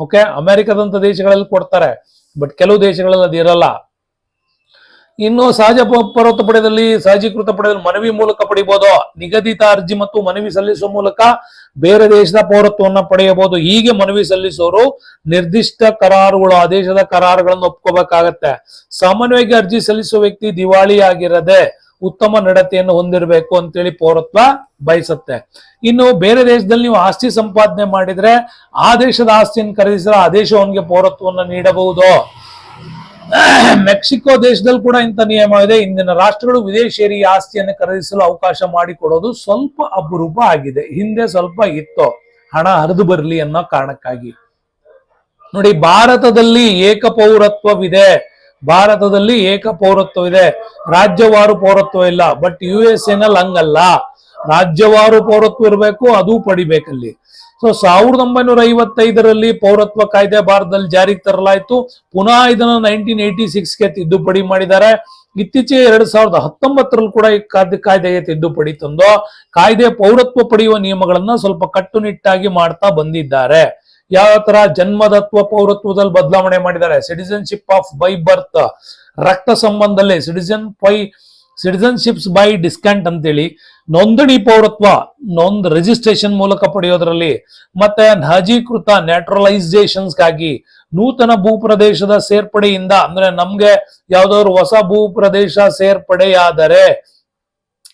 A: ಓಕೆ, ಅಮೆರಿಕದಂತ ದೇಶಗಳಲ್ಲಿ ಕೊಡ್ತಾರೆ, ಬಟ್ ಕೆಲವು ದೇಶಗಳಲ್ಲಿ ಅದಿರಲ್ಲ. ಇನ್ನು ಸಹಜ ಪೌರತ್ವ ಪಡೆದಲ್ಲಿ ಸಹಜೀಕೃತ ಪಡೆದಲ್ಲಿ ಮನವಿ ಮೂಲಕ ಪಡಿಬಹುದು. ನಿಗದಿತ ಅರ್ಜಿ ಮತ್ತು ಮನವಿ ಸಲ್ಲಿಸುವ ಮೂಲಕ ಬೇರೆ ದೇಶದ ಪೌರತ್ವವನ್ನು ಪಡೆಯಬಹುದು. ಹೀಗೆ ಮನವಿ ಸಲ್ಲಿಸೋರು ನಿರ್ದಿಷ್ಟ ಕರಾರುಗಳು, ಆ ದೇಶದ ಕರಾರುಗಳನ್ನು ಒಪ್ಕೋಬೇಕಾಗತ್ತೆ. ಸಾಮಾನ್ಯವಾಗಿ ಅರ್ಜಿ ಸಲ್ಲಿಸುವ ವ್ಯಕ್ತಿ ದಿವಾಳಿ ಆಗಿರದೆ ಉತ್ತಮ ನಡತೆಯನ್ನು ಹೊಂದಿರಬೇಕು ಅಂತೇಳಿ ಪೌರತ್ವ ಬಯಸುತ್ತೆ. ಇನ್ನು ಬೇರೆ ದೇಶದಲ್ಲಿ ನೀವು ಆಸ್ತಿ ಸಂಪಾದನೆ ಮಾಡಿದ್ರೆ ಆ ದೇಶದ ಆಸ್ತಿಯನ್ನು ಖರೀದಿಸಿದ್ರೆ ಆ ದೇಶ ಅವನಿಗೆ ಪೌರತ್ವವನ್ನು ನೀಡಬಹುದು. ಮೆಕ್ಸಿಕೋ ದೇಶದಲ್ಲಿ ಕೂಡ ಇಂಥ ನಿಯಮ ಇದೆ. ಇಂದಿನ ರಾಷ್ಟ್ರಗಳು ವಿದೇಶಿಯರಿಗೆ ಆಸ್ತಿಯನ್ನು ಖರೀದಿಸಲು ಅವಕಾಶ ಮಾಡಿಕೊಡೋದು ಸ್ವಲ್ಪ ಅಪರೂಪ ಆಗಿದೆ. ಹಿಂದೆ ಸ್ವಲ್ಪ ಇತ್ತು, ಹಣ ಹರಿದು ಬರಲಿ ಅನ್ನೋ ಕಾರಣಕ್ಕಾಗಿ. ನೋಡಿ, ಭಾರತದಲ್ಲಿ ಏಕಪೌರತ್ವವಿದೆ. ಭಾರತದಲ್ಲಿ ಏಕಪೌರತ್ವವಿದೆ, ರಾಜ್ಯವಾರು ಪೌರತ್ವ ಇಲ್ಲ. ಬಟ್ USA ನಲ್ಲಿ ಹಂಗಲ್ಲ, ರಾಜ್ಯವಾರು ಪೌರತ್ವ ಇರಬೇಕು, ಅದು ಪಡಿಬೇಕಲ್ಲಿ. ಸೊ 1955ರಲ್ಲಿ ಪೌರತ್ವ ಕಾಯ್ದೆ ಭಾರತದಲ್ಲಿ ಜಾರಿಗೆ ತರಲಾಯಿತು. ಪುನಃ ಇದನ್ನು 1986ಗೆ ತಿದ್ದುಪಡಿ ಮಾಡಿದ್ದಾರೆ. ಇತ್ತೀಚೆಗೆ 2019ರಲ್ಲಿ ಕೂಡ ಈ ಕಾಯ್ದೆಗೆ ತಿದ್ದುಪಡಿ ತಂದು ಕಾಯ್ದೆ ಪೌರತ್ವ ಪಡೆಯುವ ನಿಯಮಗಳನ್ನ ಸ್ವಲ್ಪ ಕಟ್ಟುನಿಟ್ಟಾಗಿ ಮಾಡ್ತಾ ಬಂದಿದ್ದಾರೆ. ಯಾವ ತರ? ಜನ್ಮದತ್ವ ಪೌರತ್ವದಲ್ಲಿ ಬದಲಾವಣೆ ಮಾಡಿದ್ದಾರೆ. ಸಿಟಿಸನ್ಶಿಪ್ ಆಫ್ ಬೈ ಬರ್ತ್, ರಕ್ತ ಸಂಬಂಧದಲ್ಲಿ ಸಿಟಿಸನ್ಶಿಪ್ಸ್ ಬೈ ಡಿಸ್ಕಂಟ್ ಅಂತೇಳಿ ನೋಂದಣಿ ಪೌರತ್ವ, ರಿಜಿಸ್ಟ್ರೇಷನ್ ಮೂಲಕ ಪಡೆಯೋದ್ರಲ್ಲಿ, ಮತ್ತೆ ನಜೀಕೃತ ನ್ಯಾಚುರಲೈಸೇಷನ್ಸ್ಗಾಗಿ ನೂತನ ಭೂಪ್ರದೇಶದ ಸೇರ್ಪಡೆಯಿಂದ, ಅಂದ್ರೆ ನಮ್ಗೆ ಯಾವ್ದಾದ್ರು ಹೊಸ ಭೂಪ್ರದೇಶ ಸೇರ್ಪಡೆಯಾದರೆ,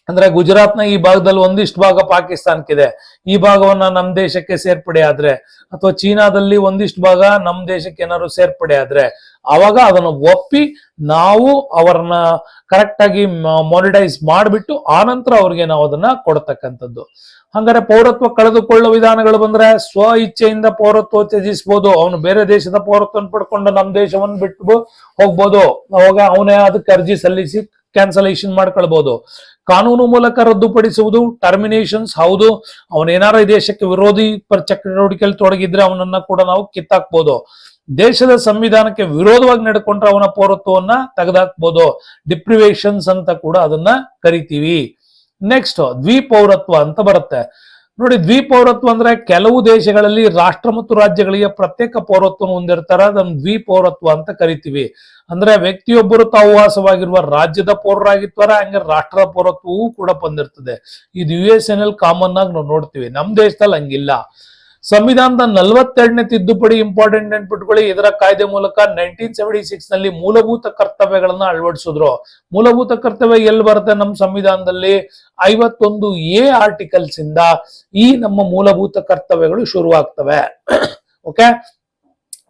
A: ಅಂದ್ರೆ ಗುಜರಾತ್ನ ಈ ಭಾಗದಲ್ಲಿ ಒಂದಿಷ್ಟು ಭಾಗ ಪಾಕಿಸ್ತಾನಕ್ಕಿದೆ, ಈ ಭಾಗವನ್ನ ನಮ್ ದೇಶಕ್ಕೆ ಸೇರ್ಪಡೆ ಆದ್ರೆ, ಅಥವಾ ಚೀನಾದಲ್ಲಿ ಒಂದಿಷ್ಟು ಭಾಗ ನಮ್ ದೇಶಕ್ಕೆ ಏನಾದ್ರು ಸೇರ್ಪಡೆ ಆದ್ರೆ, ಅವಾಗ ಅದನ್ನು ಒಪ್ಪಿ ನಾವು ಅವರನ್ನ ಕರೆಕ್ಟ್ ಆಗಿ ಮಾನಿಟೈಸ್ ಮಾಡಿಬಿಟ್ಟು ಆನಂತರ ಅವ್ರಿಗೆ ನಾವು ಅದನ್ನ ಕೊಡ್ತಕ್ಕಂಥದ್ದು. ಹಂಗಾರೆ ಪೌರತ್ವ ಕಳೆದುಕೊಳ್ಳುವ ವಿಧಾನಗಳು ಬಂದ್ರೆ, ಸ್ವ ಇಚ್ಛೆಯಿಂದ ಪೌರತ್ವ ತ್ಯಜಿಸಬಹುದು. ಅವನು ಬೇರೆ ದೇಶದ ಪೌರತ್ವವನ್ನು ಪಡ್ಕೊಂಡು ನಮ್ಮ ದೇಶವನ್ನು ಬಿಟ್ಟು ಹೋಗ್ಬೋದು. ಅವಾಗ ಅವನೇ ಅದಕ್ಕೆ ಅರ್ಜಿ ಸಲ್ಲಿಸಿ ಕ್ಯಾನ್ಸಲೇಷನ್ ಮಾಡ್ಕೊಳ್ಬಹುದು. ಕಾನೂನು ಮೂಲಕ ರದ್ದುಪಡಿಸುವುದು, ಟರ್ಮಿನೇಷನ್ಸ್, ಹೌದು, ಅವನೇನಾರ ಈ ದೇಶಕ್ಕೆ ವಿರೋಧಿ ಚಟುವಟಿಕೆಯಲ್ಲಿ ತೊಡಗಿದ್ರೆ ಅವನನ್ನ ಕೂಡ ನಾವು ಕಿತ್ತಾಕ್ಬೋದು. ದೇಶದ ಸಂವಿಧಾನಕ್ಕೆ ವಿರೋಧವಾಗಿ ನಡ್ಕೊಂಡ್ರೆ ಅವನ ಪೌರತ್ವವನ್ನ ತೆಗೆದಾಕ್ಬೋದು. ಡಿಪ್ರಿವೇಷನ್ಸ್ ಅಂತ ಕೂಡ ಅದನ್ನ ಕರಿತೀವಿ. ನೆಕ್ಸ್ಟ್ ದ್ವಿಪೌರತ್ವ ಅಂತ ಬರುತ್ತೆ. ನೋಡಿ, ದ್ವಿಪೌರತ್ವ ಅಂದ್ರೆ ಕೆಲವು ದೇಶಗಳಲ್ಲಿ ರಾಷ್ಟ್ರ ಮತ್ತು ರಾಜ್ಯಗಳಿಗೆ ಪ್ರತ್ಯೇಕ ಪೌರತ್ವವನ್ನು ಹೊಂದಿರ್ತಾರೆ, ಅದನ್ನು ದ್ವಿಪೌರತ್ವ ಅಂತ ಕರಿತೀವಿ. ಅಂದ್ರೆ ವ್ಯಕ್ತಿಯೊಬ್ಬರು ತಾವು ವಾಸವಾಗಿರುವ ರಾಜ್ಯದ ಪೌರರಾಗಿರ್ತಾರೆ, ಹಂಗೆ ರಾಷ್ಟ್ರದ ಪೌರತ್ವವೂ ಕೂಡ ಬಂದಿರ್ತದೆ. ಇದು USA ನಲ್ಲಿ ಕಾಮನ್ ಆಗಿ ನಾವು ನೋಡ್ತೀವಿ, ನಮ್ ದೇಶದಲ್ಲಿ ಹಂಗಿಲ್ಲ. ಸಂವಿಧಾನದ 42ನೇ ತಿದ್ದುಪಡಿ ಇಂಪಾರ್ಟೆಂಟ್ ನೆನ್ಪಿಟ್ಕೊಳ್ಳಿ. ಇದರ ಕಾಯ್ದೆ ಮೂಲಕ 1976 ನಲ್ಲಿ ಮೂಲಭೂತ ಕರ್ತವ್ಯಗಳನ್ನ ಅಳವಡಿಸಿದ್ರು. ಮೂಲಭೂತ ಕರ್ತವ್ಯ ಎಲ್ಲಿ ಬರುತ್ತೆ? ನಮ್ಮ ಸಂವಿಧಾನದಲ್ಲಿ 51A ಆರ್ಟಿಕಲ್ಸ್ ಇಂದ ಈ ನಮ್ಮ ಮೂಲಭೂತ ಕರ್ತವ್ಯಗಳು ಶುರುವಾಗ್ತವೆ. ಓಕೆ,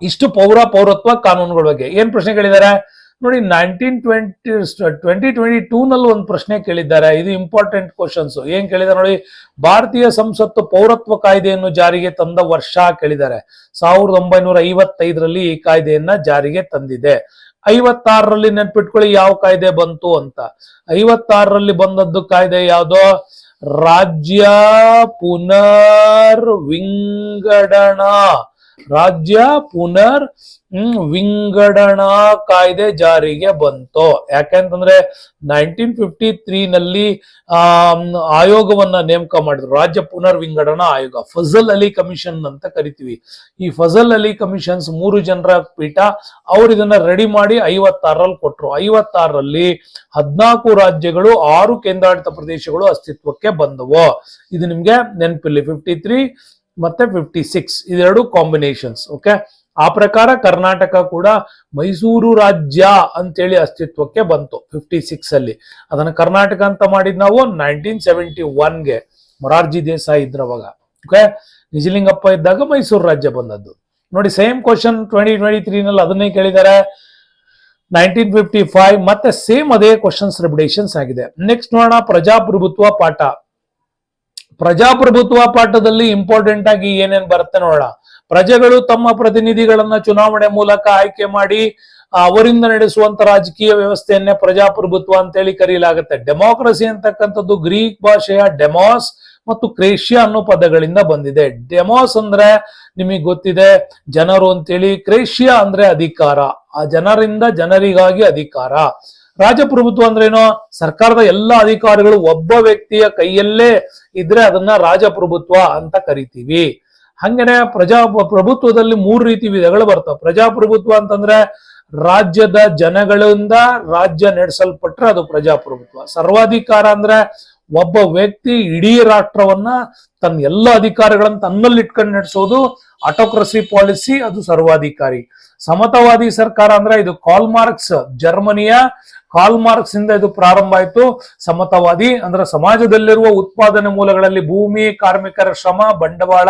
A: ಇಷ್ಟು ಪೌರತ್ವ ಕಾನೂನುಗಳ ಬಗ್ಗೆ. ಏನ್ ಪ್ರಶ್ನೆ ಕೇಳಿದ್ದಾರೆ ನೋಡಿ, 2022 ನಲ್ಲಿ ಒಂದು ಪ್ರಶ್ನೆ ಕೇಳಿದ್ದಾರೆ. ಇದು ಇಂಪಾರ್ಟೆಂಟ್ ಕ್ವಶನ್ಸ್. ಏನ್ ಕೇಳಿದ್ದಾರೆ ನೋಡಿ, ಭಾರತೀಯ ಸಂಸತ್ತು ಪೌರತ್ವ ಕಾಯ್ದೆಯನ್ನು ಜಾರಿಗೆ ತಂದ ವರ್ಷ ಕೇಳಿದ್ದಾರೆ. 1955ರಲ್ಲಿ ಈ ಕಾಯ್ದೆಯನ್ನ ಜಾರಿಗೆ ತಂದಿದೆ. 56ರಲ್ಲಿ ನೆನ್ಪಿಟ್ಕೊಳ್ಳಿ ಯಾವ ಕಾಯ್ದೆ ಬಂತು ಅಂತ. 56ರಲ್ಲಿ ಬಂದದ್ದು ಕಾಯ್ದೆ ಯಾವ್ದೋ? ರಾಜ್ಯ ಪುನರ್ ವಿಂಗಡಣಾ ವಿಂಗಡಣಾ ಕಾಯ್ದೆ ಜಾರಿಗೆ ಬಂತು. ಯಾಕೆಂತಂದ್ರೆ 1953 ನಲ್ಲಿ ಆಯೋಗವನ್ನ ನೇಮಕ ಮಾಡಿದ್ರು, ರಾಜ್ಯ ಪುನರ್ ವಿಂಗಡಣಾ ಆಯೋಗ, ಫಜಲ್ ಅಲಿ ಕಮಿಷನ್ ಅಂತ ಕರಿತೀವಿ. ಈ ಫಜಲ್ ಅಲಿ ಕಮಿಷನ್ಸ್ 3 ಜನರ ಪೀಠ, ಅವ್ರು ಇದನ್ನ ರೆಡಿ ಮಾಡಿ 56ರಲ್ಲಿ ಕೊಟ್ರು. 56ರಲ್ಲಿ 14 ರಾಜ್ಯಗಳು, 6 ಕೇಂದ್ರಾಡಳಿತ ಪ್ರದೇಶಗಳು ಅಸ್ತಿತ್ವಕ್ಕೆ ಬಂದವು. ಇದು ನಿಮ್ಗೆ ನೆನಪಿಲ್ಲಿ, 53 ಮತ್ತೆ 56 ಇದೆರಡು ಕಾಂಬಿನೇಷನ್ಸ್. ಓಕೆ, ಆ ಪ್ರಕಾರ ಕರ್ನಾಟಕ ಕೂಡ ಮೈಸೂರು ರಾಜ್ಯ ಅಂತೇಳಿ ಅಸ್ತಿತ್ವಕ್ಕೆ ಬಂತು 56 ಅಲ್ಲಿ. ಅದನ್ನ ಕರ್ನಾಟಕ ಅಂತ ಮಾಡಿದ್ ನಾವು 1971ಗೆ, ಮೊರಾರ್ಜಿ ದೇಸಾಯಿ ಇದ್ರವಾಗ. ಓಕೆ, ನಿಜಲಿಂಗಪ್ಪ ಇದ್ದಾಗ ಮೈಸೂರು ರಾಜ್ಯ ಬಂದದ್ದು. ನೋಡಿ, ಸೇಮ್ ಕ್ವಶನ್ 2023 ನಲ್ಲಿ ಅದನ್ನೇ ಕೇಳಿದ್ದಾರೆ. 1955 ಮತ್ತೆ ಸೇಮ್ ಅದೇ ಕ್ವಶನ್ಸ್ ರಿಪಿಟೇಷನ್ಸ್ ಆಗಿದೆ. ನೆಕ್ಸ್ಟ್ ನೋಡೋಣ, ಪ್ರಜಾಪ್ರಭುತ್ವ ಪಾಠ. ಪ್ರಜಾಪ್ರಭುತ್ವ ಪಾಠದಲ್ಲಿ ಇಂಪಾರ್ಟೆಂಟ್ ಆಗಿ ಏನೇನ್ ಬರುತ್ತೆ ನೋಡೋಣ. ಪ್ರಜೆಗಳು ತಮ್ಮ ಪ್ರತಿನಿಧಿಗಳನ್ನ ಚುನಾವಣೆ ಮೂಲಕ ಆಯ್ಕೆ ಮಾಡಿ ಅವರಿಂದ ನಡೆಸುವಂತ ರಾಜಕೀಯ ವ್ಯವಸ್ಥೆಯನ್ನೇ ಪ್ರಜಾಪ್ರಭುತ್ವ ಅಂತೇಳಿ ಕರೆಯಲಾಗುತ್ತೆ. ಡೆಮೋಕ್ರಸಿ ಅಂತಕ್ಕಂಥದ್ದು ಗ್ರೀಕ್ ಭಾಷೆಯ ಡೆಮಾಸ್ ಮತ್ತು ಕ್ರೇಷಿಯಾ ಅನ್ನೋ ಪದಗಳಿಂದ ಬಂದಿದೆ. ಡೆಮಾಸ್ ಅಂದ್ರೆ ನಿಮಗೆ ಗೊತ್ತಿದೆ, ಜನರು ಅಂತೇಳಿ. ಕ್ರೇಷಿಯಾ ಅಂದ್ರೆ ಅಧಿಕಾರ, ಆ ಜನರಿಂದ ಜನರಿಗಾಗಿ ಅಧಿಕಾರ. ರಾಜಪ್ರಭುತ್ವ ಅಂದ್ರೇನು? ಸರ್ಕಾರದ ಎಲ್ಲ ಅಧಿಕಾರಿಗಳು ಒಬ್ಬ ವ್ಯಕ್ತಿಯ ಕೈಯಲ್ಲೇ ಇದ್ರೆ ಅದನ್ನ ರಾಜಪ್ರಭುತ್ವ ಅಂತ ಕರಿತೀವಿ. ಹಂಗೇನೆ ಪ್ರಜಾಪ್ರಭುತ್ವದಲ್ಲಿ 3 ರೀತಿ ವಿಧಗಳು ಬರ್ತವೆ. ಪ್ರಜಾಪ್ರಭುತ್ವ ಅಂತಂದ್ರೆ ರಾಜ್ಯದ ಜನಗಳಿಂದ ರಾಜ್ಯ ನಡೆಸಲ್ಪಟ್ರೆ ಅದು ಪ್ರಜಾಪ್ರಭುತ್ವ. ಸರ್ವಾಧಿಕಾರ ಅಂದ್ರೆ ಒಬ್ಬ ವ್ಯಕ್ತಿ ಇಡೀ ರಾಷ್ಟ್ರವನ್ನ ತನ್ನ ಎಲ್ಲ ಅಧಿಕಾರಿಗಳನ್ನ ತನ್ನಲ್ಲಿ ಇಟ್ಕೊಂಡು ನಡೆಸೋದು ಆಟೋಕ್ರಸಿ ಪಾಲಿಸಿ, ಅದು ಸರ್ವಾಧಿಕಾರಿ. ಸಮತಾವಾದಿ ಸರ್ಕಾರ ಅಂದ್ರೆ ಇದು ಕಾರ್ಲ್ ಮಾರ್ಕ್ಸ್, ಜರ್ಮನಿಯ ಕಾರ್ಲ್ ಮಾರ್ಕ್ಸ್ ಇಂದ ಇದು ಪ್ರಾರಂಭ ಆಯ್ತು. ಸಮತಾವಾದಿ ಅಂದ್ರೆ ಸಮಾಜದಲ್ಲಿರುವ ಉತ್ಪಾದನೆ ಮೂಲಗಳಲ್ಲಿ ಭೂಮಿ, ಕಾರ್ಮಿಕರ ಶ್ರಮ, ಬಂಡವಾಳ,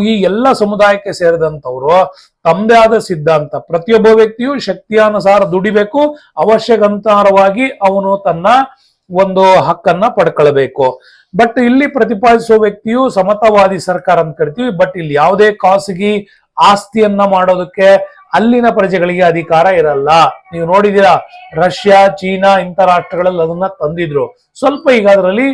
A: ಈ ಎಲ್ಲ ಸಮುದಾಯಕ್ಕೆ ಸೇರಿದಂತವ್ರು ತಮ್ಮದೇ ಆದ ಸಿದ್ಧಾಂತ. ಪ್ರತಿಯೊಬ್ಬ ವ್ಯಕ್ತಿಯು ಶಕ್ತಿಯಾನುಸಾರ ದುಡಿಬೇಕು, ಅವಶ್ಯಕನುಸಾರವಾಗಿ ಅವನು ತನ್ನ ಒಂದು ಹಕ್ಕನ್ನ ಪಡ್ಕೊಳ್ಬೇಕು. ಬಟ್ ಇಲ್ಲಿ ಪ್ರತಿಪಾದಿಸುವ ವ್ಯಕ್ತಿಯು ಸಮತಾವಾದಿ ಸರ್ಕಾರ ಅಂತ ಕರಿತೀವಿ. ಬಟ್ ಇಲ್ಲಿ ಯಾವುದೇ ಖಾಸಗಿ ಆಸ್ತಿಯನ್ನ ಮಾಡೋದಕ್ಕೆ ಅಲ್ಲಿನ ಪ್ರಜೆಗಳಿಗೆ ಅಧಿಕಾರ ಇರಲ್ಲ. ನೀವು ನೋಡಿದೀರಾ, ರಷ್ಯಾ, ಚೀನಾ ಇಂಥ ರಾಷ್ಟ್ರಗಳಲ್ಲಿ ಅದನ್ನ ತಂದಿದ್ರು. ಸ್ವಲ್ಪ ಈಗ ಅದರಲ್ಲಿ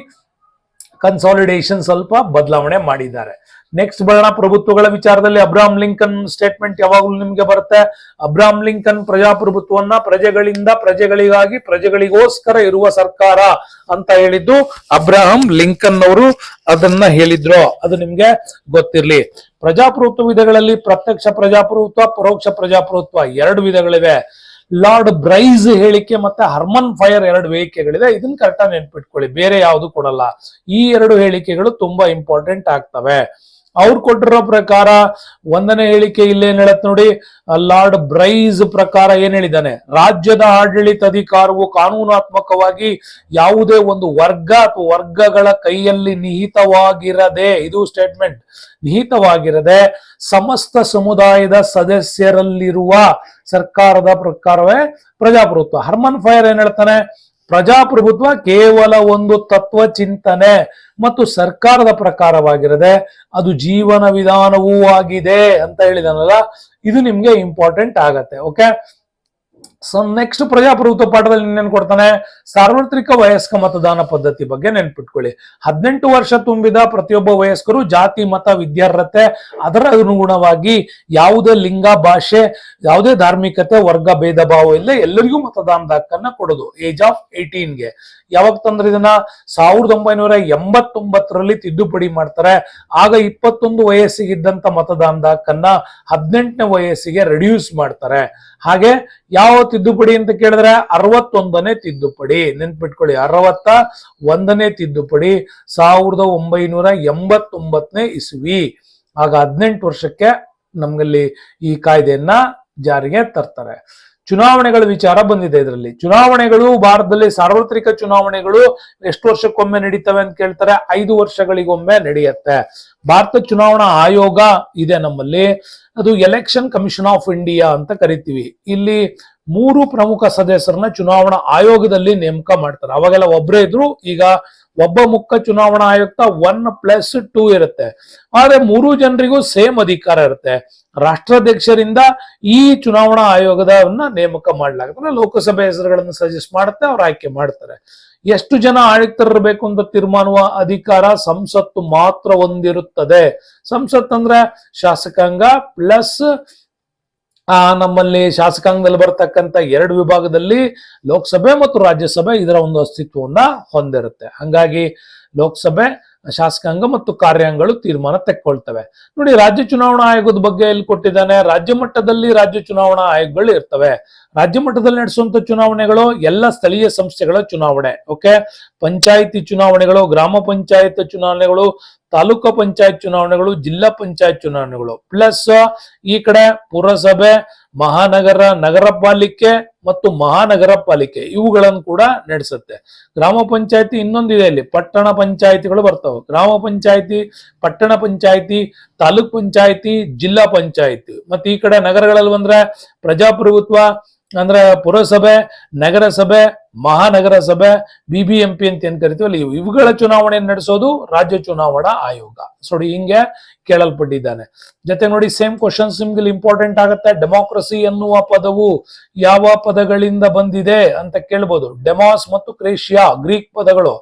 A: ಕನ್ಸಾಲಿಡೇಷನ್ ಸ್ವಲ್ಪ ಬದಲಾವಣೆ ಮಾಡಿದ್ದಾರೆ. ನೆಕ್ಸ್ಟ್ ಬರೋಣ ಪ್ರಭುತ್ವಗಳ ವಿಚಾರದಲ್ಲಿ. ಅಬ್ರಹಾಂ ಲಿಂಕನ್ ಸ್ಟೇಟ್ಮೆಂಟ್ ಯಾವಾಗಲೂ ನಿಮ್ಗೆ ಬರುತ್ತೆ. ಅಬ್ರಹಾಂ ಲಿಂಕನ್ ಪ್ರಜಾಪ್ರಭುತ್ವವನ್ನ ಪ್ರಜೆಗಳಿಂದ ಪ್ರಜೆಗಳಿಗಾಗಿ ಪ್ರಜೆಗಳಿಗೋಸ್ಕರ ಇರುವ ಸರ್ಕಾರ ಅಂತ ಹೇಳಿದ್ದು ಅಬ್ರಹಾಂ ಲಿಂಕನ್ ಅವರು ಅದನ್ನ ಹೇಳಿದ್ರು. ಅದು ನಿಮ್ಗೆ ಗೊತ್ತಿರ್ಲಿ. ಪ್ರಜಾಪ್ರಭುತ್ವ ವಿಧಗಳಲ್ಲಿ ಪ್ರತ್ಯಕ್ಷ ಪ್ರಜಾಪ್ರಭುತ್ವ, ಪರೋಕ್ಷ ಪ್ರಜಾಪ್ರಭುತ್ವ ಎರಡು ವಿಧಗಳಿವೆ. ಲಾರ್ಡ್ ಬ್ರೈಸ್ ಹೇಳಿಕೆ ಮತ್ತೆ ಹರ್ಮನ್ ಫೈರ್ ಎರಡು ಹೇಳಿಕೆಗಳಿದೆ. ಇದನ್ನ ಕರೆಕ್ಟಾಗಿ ನೆನ್ಪಿಟ್ಕೊಳ್ಳಿ, ಬೇರೆ ಯಾವುದು ಕೊಡಲ್ಲ. ಈ ಎರಡು ಹೇಳಿಕೆಗಳು ತುಂಬಾ ಇಂಪಾರ್ಟೆಂಟ್ ಆಗ್ತವೆ. ಅವ್ರು ಕೊಟ್ಟಿರೋ ಪ್ರಕಾರ ಒಂದನೇ ಹೇಳಿಕೆ ಇಲ್ಲೇನ್ ಹೇಳತ್ ನೋಡಿ. ಲಾರ್ಡ್ ಬ್ರೈಸ್ ಪ್ರಕಾರ ಏನ್ ಹೇಳಿದ್ದಾನೆ, ರಾಜ್ಯದ ಆಡಳಿತಾಧಿಕಾರವು ಕಾನೂನಾತ್ಮಕವಾಗಿ ಯಾವುದೇ ಒಂದು ವರ್ಗ ಅಥವಾ ವರ್ಗಗಳ ಕೈಯಲ್ಲಿ ನಿಹಿತವಾಗಿರದೆ, ಇದು ಸ್ಟೇಟ್ಮೆಂಟ್, ನಿಹಿತವಾಗಿರದೆ ಸಮಸ್ತ ಸಮುದಾಯದ ಸದಸ್ಯರಲ್ಲಿರುವ ಸರ್ಕಾರದ ಪ್ರಕಾರವೇ ಪ್ರಜಾಪ್ರಭುತ್ವ. ಹರ್ಮನ್ ಫೈರ್ ಏನ್ ಹೇಳ್ತಾನೆ, ಪ್ರಜಾಪ್ರಭುತ್ವ ಕೇವಲ ಒಂದು ತತ್ವ ಚಿಂತನೆ ಮತ್ತು ಸರ್ಕಾರದ ಪ್ರಕಾರವಾಗಿರದೆ ಅದು ಜೀವನ ವಿಧಾನವೂ ಆಗಿದೆ ಅಂತ ಹೇಳಿದಾನಲ್ಲ. ಇದು ನಿಮ್ಗೆ ಇಂಪಾರ್ಟೆಂಟ್ ಆಗತ್ತೆ. ಓಕೆ, ಸೊ ನೆಕ್ಸ್ಟ್ ಪ್ರಜಾಪ್ರಭುತ್ವ ಪಾಠದಲ್ಲಿ ನೆನ್ ಕೊಡ್ತಾನೆ, ಸಾರ್ವತ್ರಿಕ ವಯಸ್ಕ ಮತದಾನ ಪದ್ಧತಿ ಬಗ್ಗೆ ನೆನ್ಪಿಟ್ಕೊಳ್ಳಿ. 18 ವರ್ಷ ತುಂಬಿದ ಪ್ರತಿಯೊಬ್ಬ ವಯಸ್ಕರು ಜಾತಿ, ಮತ, ವಿದ್ಯಾರ್ಹತೆ ಅದರ ಅನುಗುಣವಾಗಿ ಯಾವುದೇ ಲಿಂಗ, ಭಾಷೆ, ಯಾವುದೇ ಧಾರ್ಮಿಕತೆ, ವರ್ಗ ಭೇದ ಭಾವ ಇಲ್ಲ, ಎಲ್ಲರಿಗೂ ಮತದಾನದ ಹಕ್ಕನ್ನ ಕೊಡೋದು ಏಜ್ ಆಫ್ 18ಗೆ. ಯಾವಾಗ ತಂದ್ರೆ ಇದನ್ನ 1989ರಲ್ಲಿ ತಿದ್ದುಪಡಿ ಮಾಡ್ತಾರೆ. ಆಗ 21 ವಯಸ್ಸಿಗಿದ್ದಂತ ಮತದಾನದ ಹಕ್ಕನ್ನ 18ನೇ ವಯಸ್ಸಿಗೆ ರೆಡ್ಯೂಸ್ ಮಾಡ್ತಾರೆ. ಹಾಗೆ ಯಾವ ತಿದ್ದುಪಡಿ ಅಂತ ಕೇಳಿದ್ರೆ 61ನೇ ತಿದ್ದುಪಡಿ. ನೆನ್ಪಿಟ್ಕೊಳ್ಳಿ, 61ನೇ ತಿದ್ದುಪಡಿ 1989ನೇ ಇಸ್ವಿ. ಆಗ 18 ವರ್ಷಕ್ಕೆ ನಮ್ಗಲ್ಲಿ ಈ ಕಾಯ್ದೆಯನ್ನ ಜಾರಿಗೆ ತರ್ತಾರೆ. ಚುನಾವಣೆಗಳ ವಿಚಾರ ಬಂದಿದೆ ಇದರಲ್ಲಿ. ಚುನಾವಣೆಗಳು ಭಾರತದಲ್ಲಿ ಸಾರ್ವತ್ರಿಕ ಚುನಾವಣೆಗಳು ಎಷ್ಟು ವರ್ಷಕ್ಕೊಮ್ಮೆ ನಡೀತವೆ ಅಂತ ಕೇಳ್ತಾರೆ. 5 ವರ್ಷಗಳಿಗೊಮ್ಮೆ ನಡೆಯುತ್ತೆ. ಭಾರತ ಚುನಾವಣಾ ಆಯೋಗ ಇದೆ ನಮ್ಮಲ್ಲಿ, ಅದು ಎಲೆಕ್ಷನ್ ಕಮಿಷನ್ ಆಫ್ ಇಂಡಿಯಾ ಅಂತ ಕರಿತೀವಿ. ಇಲ್ಲಿ 3 ಪ್ರಮುಖ ಸದಸ್ಯರನ್ನ ಚುನಾವಣಾ ಆಯೋಗದಲ್ಲಿ ನೇಮಕ ಮಾಡ್ತಾರೆ. ಅವಾಗೆಲ್ಲ ಒಬ್ಬರೇ ಇದ್ರು, ಈಗ ಒಬ್ಬ ಮುಖ್ಯ ಚುನಾವಣಾ ಆಯುಕ್ತ 1+2 ಇರುತ್ತೆ. ಆದ್ರೆ 3 ಜನರಿಗೂ ಸೇಮ್ ಅಧಿಕಾರ ಇರುತ್ತೆ. ರಾಷ್ಟ್ರಾಧ್ಯಕ್ಷರಿಂದ ಈ ಚುನಾವಣಾ ಆಯೋಗದವನ್ನ ನೇಮಕ ಮಾಡಲಾಗುತ್ತೆ. ಲೋಕಸಭೆ ಹೆಸರುಗಳನ್ನು ಸಜೆಸ್ಟ್ ಮಾಡುತ್ತೆ, ಅವ್ರು ಆಯ್ಕೆ ಮಾಡ್ತಾರೆ. ಎಷ್ಟು ಜನ ಆಯುಕ್ತರಿರಬೇಕು ಅಂತ ತೀರ್ಮಾನುವ ಅಧಿಕಾರ ಸಂಸತ್ತು ಮಾತ್ರ ಹೊಂದಿರುತ್ತದೆ. ಸಂಸತ್ ಅಂದ್ರೆ ಶಾಸಕಾಂಗ ಪ್ಲಸ್ ನಮ್ಮಲ್ಲಿ ಶಾಸಕಾಂಗದಲ್ಲಿ ಬರ್ತಕ್ಕಂಥ 2 ವಿಭಾಗದಲ್ಲಿ ಲೋಕಸಭೆ ಮತ್ತು ರಾಜ್ಯಸಭೆ ಇದರ ಒಂದು ಅಸ್ತಿತ್ವವನ್ನ ಹೊಂದಿರುತ್ತೆ. ಹಂಗಾಗಿ ಲೋಕಸಭೆ, ಶಾಸಕಾಂಗ ಮತ್ತು ಕಾರ್ಯಾಂಗಗಳು ತೀರ್ಮಾನ ತೆಕ್ಕೊಳ್ತವೆ. ನೋಡಿ, ರಾಜ್ಯ ಚುನಾವಣಾ ಆಯೋಗದ ಬಗ್ಗೆ ಇಲ್ಲಿ ಕೊಟ್ಟಿದ್ದಾನೆ. ರಾಜ್ಯ ಮಟ್ಟದಲ್ಲಿ ರಾಜ್ಯ ಚುನಾವಣಾ ಆಯೋಗಗಳು ಇರ್ತವೆ. ರಾಜ್ಯ ಮಟ್ಟದಲ್ಲಿ ನಡೆಸುವಂತ ಚುನಾವಣೆಗಳು ಎಲ್ಲ ಸ್ಥಳೀಯ ಸಂಸ್ಥೆಗಳ ಚುನಾವಣೆ. ಓಕೆ, ಪಂಚಾಯಿತಿ ಚುನಾವಣೆಗಳು, ಗ್ರಾಮ ಪಂಚಾಯತ್ ಚುನಾವಣೆಗಳು, ತಾಲೂಕು ಪಂಚಾಯತ್ ಚುನಾವಣೆಗಳು, ಜಿಲ್ಲಾ ಪಂಚಾಯತ್ ಚುನಾವಣೆಗಳು, ಪ್ಲಸ್ ಈ ಕಡೆ ಪುರಸಭೆ, ಮಹಾನಗರ, ನಗರ ಪಾಲಿಕೆ ಮತ್ತು ಮಹಾನಗರ ಪಾಲಿಕೆ ಇವುಗಳನ್ನು ಕೂಡ ನಡೆಸುತ್ತೆ. ಗ್ರಾಮ ಪಂಚಾಯತಿ ಇನ್ನೊಂದಿದೆ, ಇಲ್ಲಿ ಪಟ್ಟಣ ಪಂಚಾಯತಿಗಳು ಬರ್ತವೆ. ಗ್ರಾಮ ಪಂಚಾಯತಿ, ಪಟ್ಟಣ ಪಂಚಾಯತಿ, ತಾಲೂಕ್ ಪಂಚಾಯತಿ, ಜಿಲ್ಲಾ ಪಂಚಾಯತಿ. ಮತ್ತೆ ಈ ಕಡೆ ನಗರಗಳಲ್ಲಿ ಬಂದ್ರೆ ಪ್ರಜಾಪ್ರಭುತ್ವ ಅಂದ್ರೆ ಪುರಸಭೆ, ನಗರಸಭೆ, ಮಹಾನಗರ ಸಭೆ, BBMP ಅಂತ ಏನ್ ಕರಿತೀವಲ್ಲ, ಇವುಗಳ ಚುನಾವಣೆ ನಡೆಸೋದು ರಾಜ್ಯ ಚುನಾವಣಾ ಆಯೋಗ. ನೋಡಿ, ಹಿಂಗೆ ಕೇಳಲ್ಪಟ್ಟಿದ್ದಾನೆ. ಜೊತೆ ನೋಡಿ, ಸೇಮ್ ಕ್ವಶನ್ಸ್ ನಿಮ್ಗೆ ಇಂಪಾರ್ಟೆಂಟ್ ಆಗುತ್ತೆ. ಡೆಮೋಕ್ರಸಿ ಎನ್ನುವ ಪದವು ಯಾವ ಪದಗಳಿಂದ ಬಂದಿದೆ ಅಂತ ಕೇಳ್ಬೋದು. ಡೆಮಾಸ್ ಮತ್ತು ಕ್ರೇಷಿಯಾ ಗ್ರೀಕ್ ಪದಗಳು.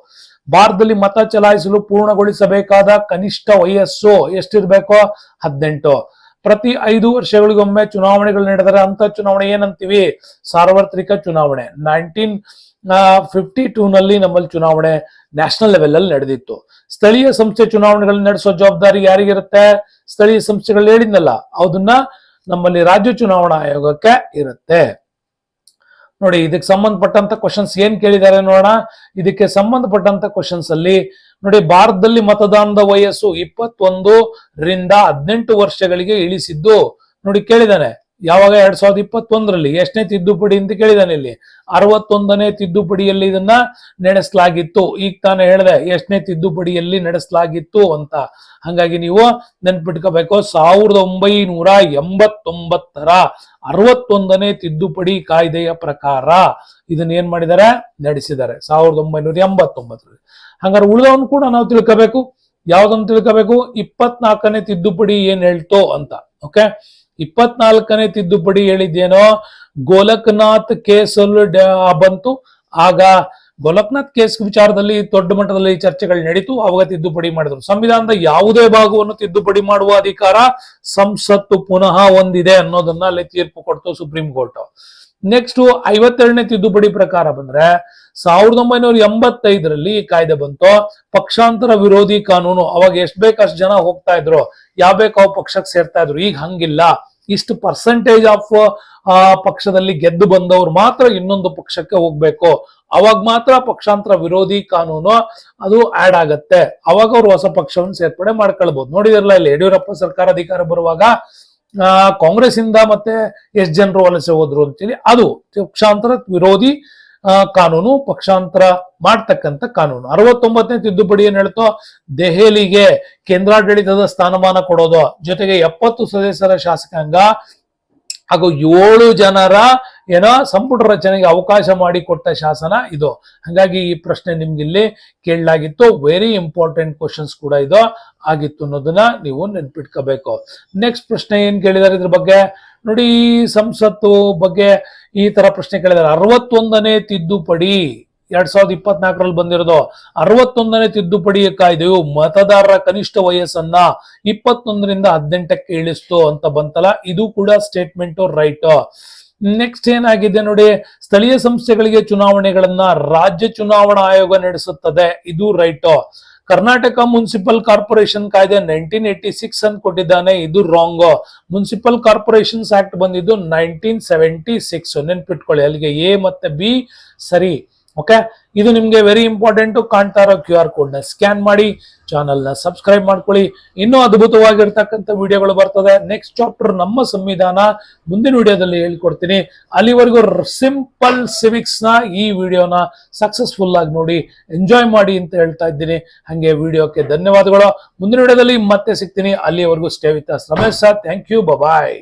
A: ಭಾರತದಲ್ಲಿ ಮತ ಚಲಾಯಿಸಲು ಪೂರ್ಣಗೊಳಿಸಬೇಕಾದ ಕನಿಷ್ಠ ವಯಸ್ಸು ಎಷ್ಟಿರ್ಬೇಕು? 18. ಪ್ರತಿ 5 ವರ್ಷಗಳಿಗೊಮ್ಮೆ ಚುನಾವಣೆಗಳು ನಡೆದರೆ ಅಂತ ಚುನಾವಣೆ ಏನಂತೀವಿ? ಸಾರ್ವತ್ರಿಕ ಚುನಾವಣೆ. 1952ನಲ್ಲಿ ನಮ್ಮಲ್ಲಿ ಚುನಾವಣೆ ನ್ಯಾಷನಲ್ ಲೆವೆಲ್ ಅಲ್ಲಿ ನಡೆದಿತ್ತು. ಸ್ಥಳೀಯ ಸಂಸ್ಥೆ ಚುನಾವಣೆಗಳನ್ನ ನಡೆಸೋ ಜವಾಬ್ದಾರಿ ಯಾರಿಗಿರುತ್ತೆ? ಸ್ಥಳೀಯ ಸಂಸ್ಥೆಗಳು ಹೇಳಿದ್ನಲ್ಲ, ಅದನ್ನ ನಮ್ಮಲ್ಲಿ ರಾಜ್ಯ ಚುನಾವಣಾ ಆಯೋಗಕ್ಕೆ ಇರುತ್ತೆ. ನೋಡಿ ಇದಕ್ಕೆ ಸಂಬಂಧಪಟ್ಟಂತ ಕ್ವಶನ್ಸ್ ಏನ್ ಕೇಳಿದ್ದಾರೆ ನೋಡೋಣ. ಇದಕ್ಕೆ ಸಂಬಂಧಪಟ್ಟಂತ ಕ್ವಶನ್ಸ್ ಅಲ್ಲಿ ನೋಡಿ, ಭಾರತದಲ್ಲಿ ಮತದಾನದ ವಯಸ್ಸು 21 ರಿಂದ 18 ವರ್ಷಗಳಿಗೆ ಇಳಿಸಿದ್ದು ನೋಡಿ ಕೇಳಿದಾನೆ. ಯಾವಾಗ 2021ರಲ್ಲಿ ಎಷ್ಟನೇ ತಿದ್ದುಪಡಿ ಅಂತ ಕೇಳಿದಾನೆ. ಇಲ್ಲಿ 61ನೇ ತಿದ್ದುಪಡಿಯಲ್ಲಿ ಇದನ್ನ ನಡೆಸಲಾಗಿತ್ತು. ಈಗ ತಾನೇ ಹೇಳಿದೆ ಎಷ್ಟನೇ ತಿದ್ದುಪಡಿಯಲ್ಲಿ ನಡೆಸಲಾಗಿತ್ತು ಅಂತ. ಹಂಗಾಗಿ ನೀವು ನೆನ್ಪಿಟ್ಕೋಬೇಕು, 1989ರ 61ನೇ ತಿದ್ದುಪಡಿ ಕಾಯ್ದೆಯ ಪ್ರಕಾರ ಇದನ್ನ ಏನ್ ಮಾಡಿದ್ದಾರೆ, ನಡೆಸಿದ್ದಾರೆ 1989ರಲ್ಲಿ. ಹಂಗಾರೆ ಉಳಿದವನ್ ಕೂಡ ನಾವು ತಿಳ್ಕೋಬೇಕು. ಯಾವ್ದನ್ನು ತಿಳ್ಕೋಬೇಕು, 24ನೇ ತಿದ್ದುಪಡಿ ಏನ್ ಹೇಳ್ತೋ ಅಂತ. ಓಕೆ, 24ನೇ ತಿದ್ದುಪಡಿ ಹೇಳಿದ್ದೇನೋ, ಗೋಲಕ್ನಾಥ್ ಕೇಸ್ ಬಂತು. ಆಗ ಗೋಲಕ್ನಾಥ್ ಕೇಸ್ ವಿಚಾರದಲ್ಲಿ ದೊಡ್ಡ ಮಟ್ಟದಲ್ಲಿ ಚರ್ಚೆಗಳು ನಡೀತು. ಅವಾಗ ತಿದ್ದುಪಡಿ ಮಾಡಿದ್ರು. ಸಂವಿಧಾನದ ಯಾವುದೇ ಭಾಗವನ್ನು ತಿದ್ದುಪಡಿ ಮಾಡುವ ಅಧಿಕಾರ ಸಂಸತ್ತು ಪುನಃ ಹೊಂದಿದೆ ಅನ್ನೋದನ್ನ ಅಲ್ಲಿ ತೀರ್ಪು ಕೊಡ್ತು ಸುಪ್ರೀಂ ಕೋರ್ಟ್. ನೆಕ್ಸ್ಟ್ 52ನೇ ತಿದ್ದುಪಡಿ ಪ್ರಕಾರ ಬಂದ್ರೆ 1985ರಲ್ಲಿ ಕಾಯ್ದೆ ಬಂತು, ಪಕ್ಷಾಂತರ ವಿರೋಧಿ ಕಾನೂನು. ಅವಾಗ ಎಷ್ಟ್ ಬೇಕಷ್ಟು ಜನ ಹೋಗ್ತಾ ಇದ್ರು, ಯಾವ ಬೇಕು ಪಕ್ಷಕ್ಕೆ ಸೇರ್ತಾ ಇದ್ರು. ಈಗ ಹಂಗಿಲ್ಲ, ಇಷ್ಟು ಪರ್ಸೆಂಟೇಜ್ ಆಫ್ ಪಕ್ಷದಲ್ಲಿ ಗೆದ್ದು ಬಂದವ್ರು ಮಾತ್ರ ಇನ್ನೊಂದು ಪಕ್ಷಕ್ಕೆ ಹೋಗ್ಬೇಕು. ಅವಾಗ ಮಾತ್ರ ಪಕ್ಷಾಂತರ ವಿರೋಧಿ ಕಾನೂನು ಅದು ಆಡ್ ಆಗತ್ತೆ. ಅವಾಗ ಅವ್ರು ಹೊಸ ಪಕ್ಷವನ್ನು ಸೇರ್ಪಡೆ ಮಾಡ್ಕೊಳ್ಬಹುದು. ನೋಡಿದಿರಲ್ಲ, ಇಲ್ಲಿ ಯಡಿಯೂರಪ್ಪ ಸರ್ಕಾರ ಅಧಿಕಾರ ಬರುವಾಗ ಕಾಂಗ್ರೆಸ್ ಇಂದ ಮತ್ತೆ ಎಷ್ಟು ಜನರು ವಲಸೆ ಹೋದ್ರು ಅಂತೇಳಿ, ಅದು ಪಕ್ಷಾಂತರ ವಿರೋಧಿ ಕಾನೂನು, ಪಕ್ಷಾಂತರ ಮಾಡ್ತಕ್ಕಂಥ ಕಾನೂನು. 69ನೇ ತಿದ್ದುಪಡಿ ಏನ್ ಹೇಳ್ತೋ, ದೆಹಲಿಗೆ ಕೇಂದ್ರಾಡಳಿತದ ಸ್ಥಾನಮಾನ ಕೊಡೋದು, ಜೊತೆಗೆ 70 ಸದಸ್ಯರ ಶಾಸಕಾಂಗ ಹಾಗೂ 7 ಜನರ ಸಂಪುಟ ರಚನೆಗೆ ಅವಕಾಶ ಮಾಡಿಕೊಟ್ಟ ಶಾಸನ ಇದು. ಹಾಗಾಗಿ ಈ ಪ್ರಶ್ನೆ ನಿಮ್ಗೆ ಇಲ್ಲಿ ಕೇಳಲಾಗಿತ್ತು. ವೆರಿ ಇಂಪಾರ್ಟೆಂಟ್ ಕ್ವಶನ್ಸ್ ಕೂಡ ಇದು ಆಗಿತ್ತು ಅನ್ನೋದನ್ನ ನೀವು ನೆನ್ಪಿಟ್ಕೋಬೇಕು. ನೆಕ್ಸ್ಟ್ ಪ್ರಶ್ನೆ ಏನ್ ಕೇಳಿದಾರೆ ಇದ್ರ ಬಗ್ಗೆ ನೋಡಿ, ಸಂಸತ್ತು ಬಗ್ಗೆ ಈ ತರ ಪ್ರಶ್ನೆ ಕೇಳಿದಾರೆ. 61ನೇ ತಿದ್ದುಪಡಿ 2024ರಲ್ಲಿ ಬಂದಿರೋದು. 61ನೇ ತಿದ್ದುಪಡಿ ಕಾಯ್ದೆಯು ಮತದಾರರ ಕನಿಷ್ಠ ವಯಸ್ಸನ್ನ 21ರಿಂದ 18ಕ್ಕೆ ಇಳಿಸ್ತು ಅಂತ ಬಂತಲ್ಲ, ಇದು ಕೂಡ ಸ್ಟೇಟ್ಮೆಂಟ್ ರೈಟ್. ನೆಕ್ಸ್ಟ್ ಏನಾಗಿದೆ ನೋಡಿ, ಸ್ಥಳೀಯ ಸಂಸ್ಥೆಗಳಿಗೆ ಚುನಾವಣೆಗಳನ್ನ ರಾಜ್ಯ ಚುನಾವಣಾ ಆಯೋಗ ನಡೆಸುತ್ತದೆ, ಇದು ರೈಟ್. ಕರ್ನಾಟಕ ಮುನ್ಸಿಪಲ್ ಕಾರ್ಪೊರೇಷನ್ ಕಾಯ್ದೆ 1986 ಅಂತ ಕೊಟ್ಟಿದ್ದಾನೆ, ಇದು ರಾಂಗ್. ಮುನ್ಸಿಪಲ್ ಕಾರ್ಪೊರೇಷನ್ಸ್ ಆಕ್ಟ್ ಬಂದಿದ್ದು 1976, ನೆನ್ಪಿಟ್ಕೊಳ್ಳಿ. ಅಲ್ಲಿಗೆ ಎ ಮತ್ತೆ ಬಿ ಸರಿ. ಓಕೆ, ಇದು ನಿಮ್ಗೆ ವೆರಿ ಇಂಪಾರ್ಟೆಂಟ್. ಕಾಣ್ತಾ ಇರೋ QR ಕೋಡ್ ನ ಸ್ಕ್ಯಾನ್ ಮಾಡಿ, ಚಾನಲ್ ನ ಸಬ್ಸ್ಕ್ರೈಬ್ ಮಾಡ್ಕೊಳ್ಳಿ. ಇನ್ನೂ ಅದ್ಭುತವಾಗಿರ್ತಕ್ಕಂಥ ವಿಡಿಯೋಗಳು ಬರ್ತದೆ. ನೆಕ್ಸ್ಟ್ ಚಾಪ್ಟರ್ ನಮ್ಮ ಸಂವಿಧಾನ ಮುಂದಿನ ವಿಡಿಯೋದಲ್ಲಿ ಹೇಳ್ಕೊಡ್ತೀನಿ. ಅಲ್ಲಿವರೆಗೂ ಸಿಂಪಲ್ ಸಿವಿಕ್ಸ್ ನ ಈ ವಿಡಿಯೋನ ಸಕ್ಸಸ್ಫುಲ್ ಆಗಿ ನೋಡಿ, ಎಂಜಾಯ್ ಮಾಡಿ ಅಂತ ಹೇಳ್ತಾ ಇದ್ದೀನಿ. ಹಂಗೆ ವಿಡಿಯೋಕ್ಕೆ ಧನ್ಯವಾದಗಳು. ಮುಂದಿನ ವಿಡಿಯೋದಲ್ಲಿ ಮತ್ತೆ ಸಿಗ್ತೀನಿ. ಅಲ್ಲಿವರೆಗೂ stay with us Ramesh sir. Thank you, bye.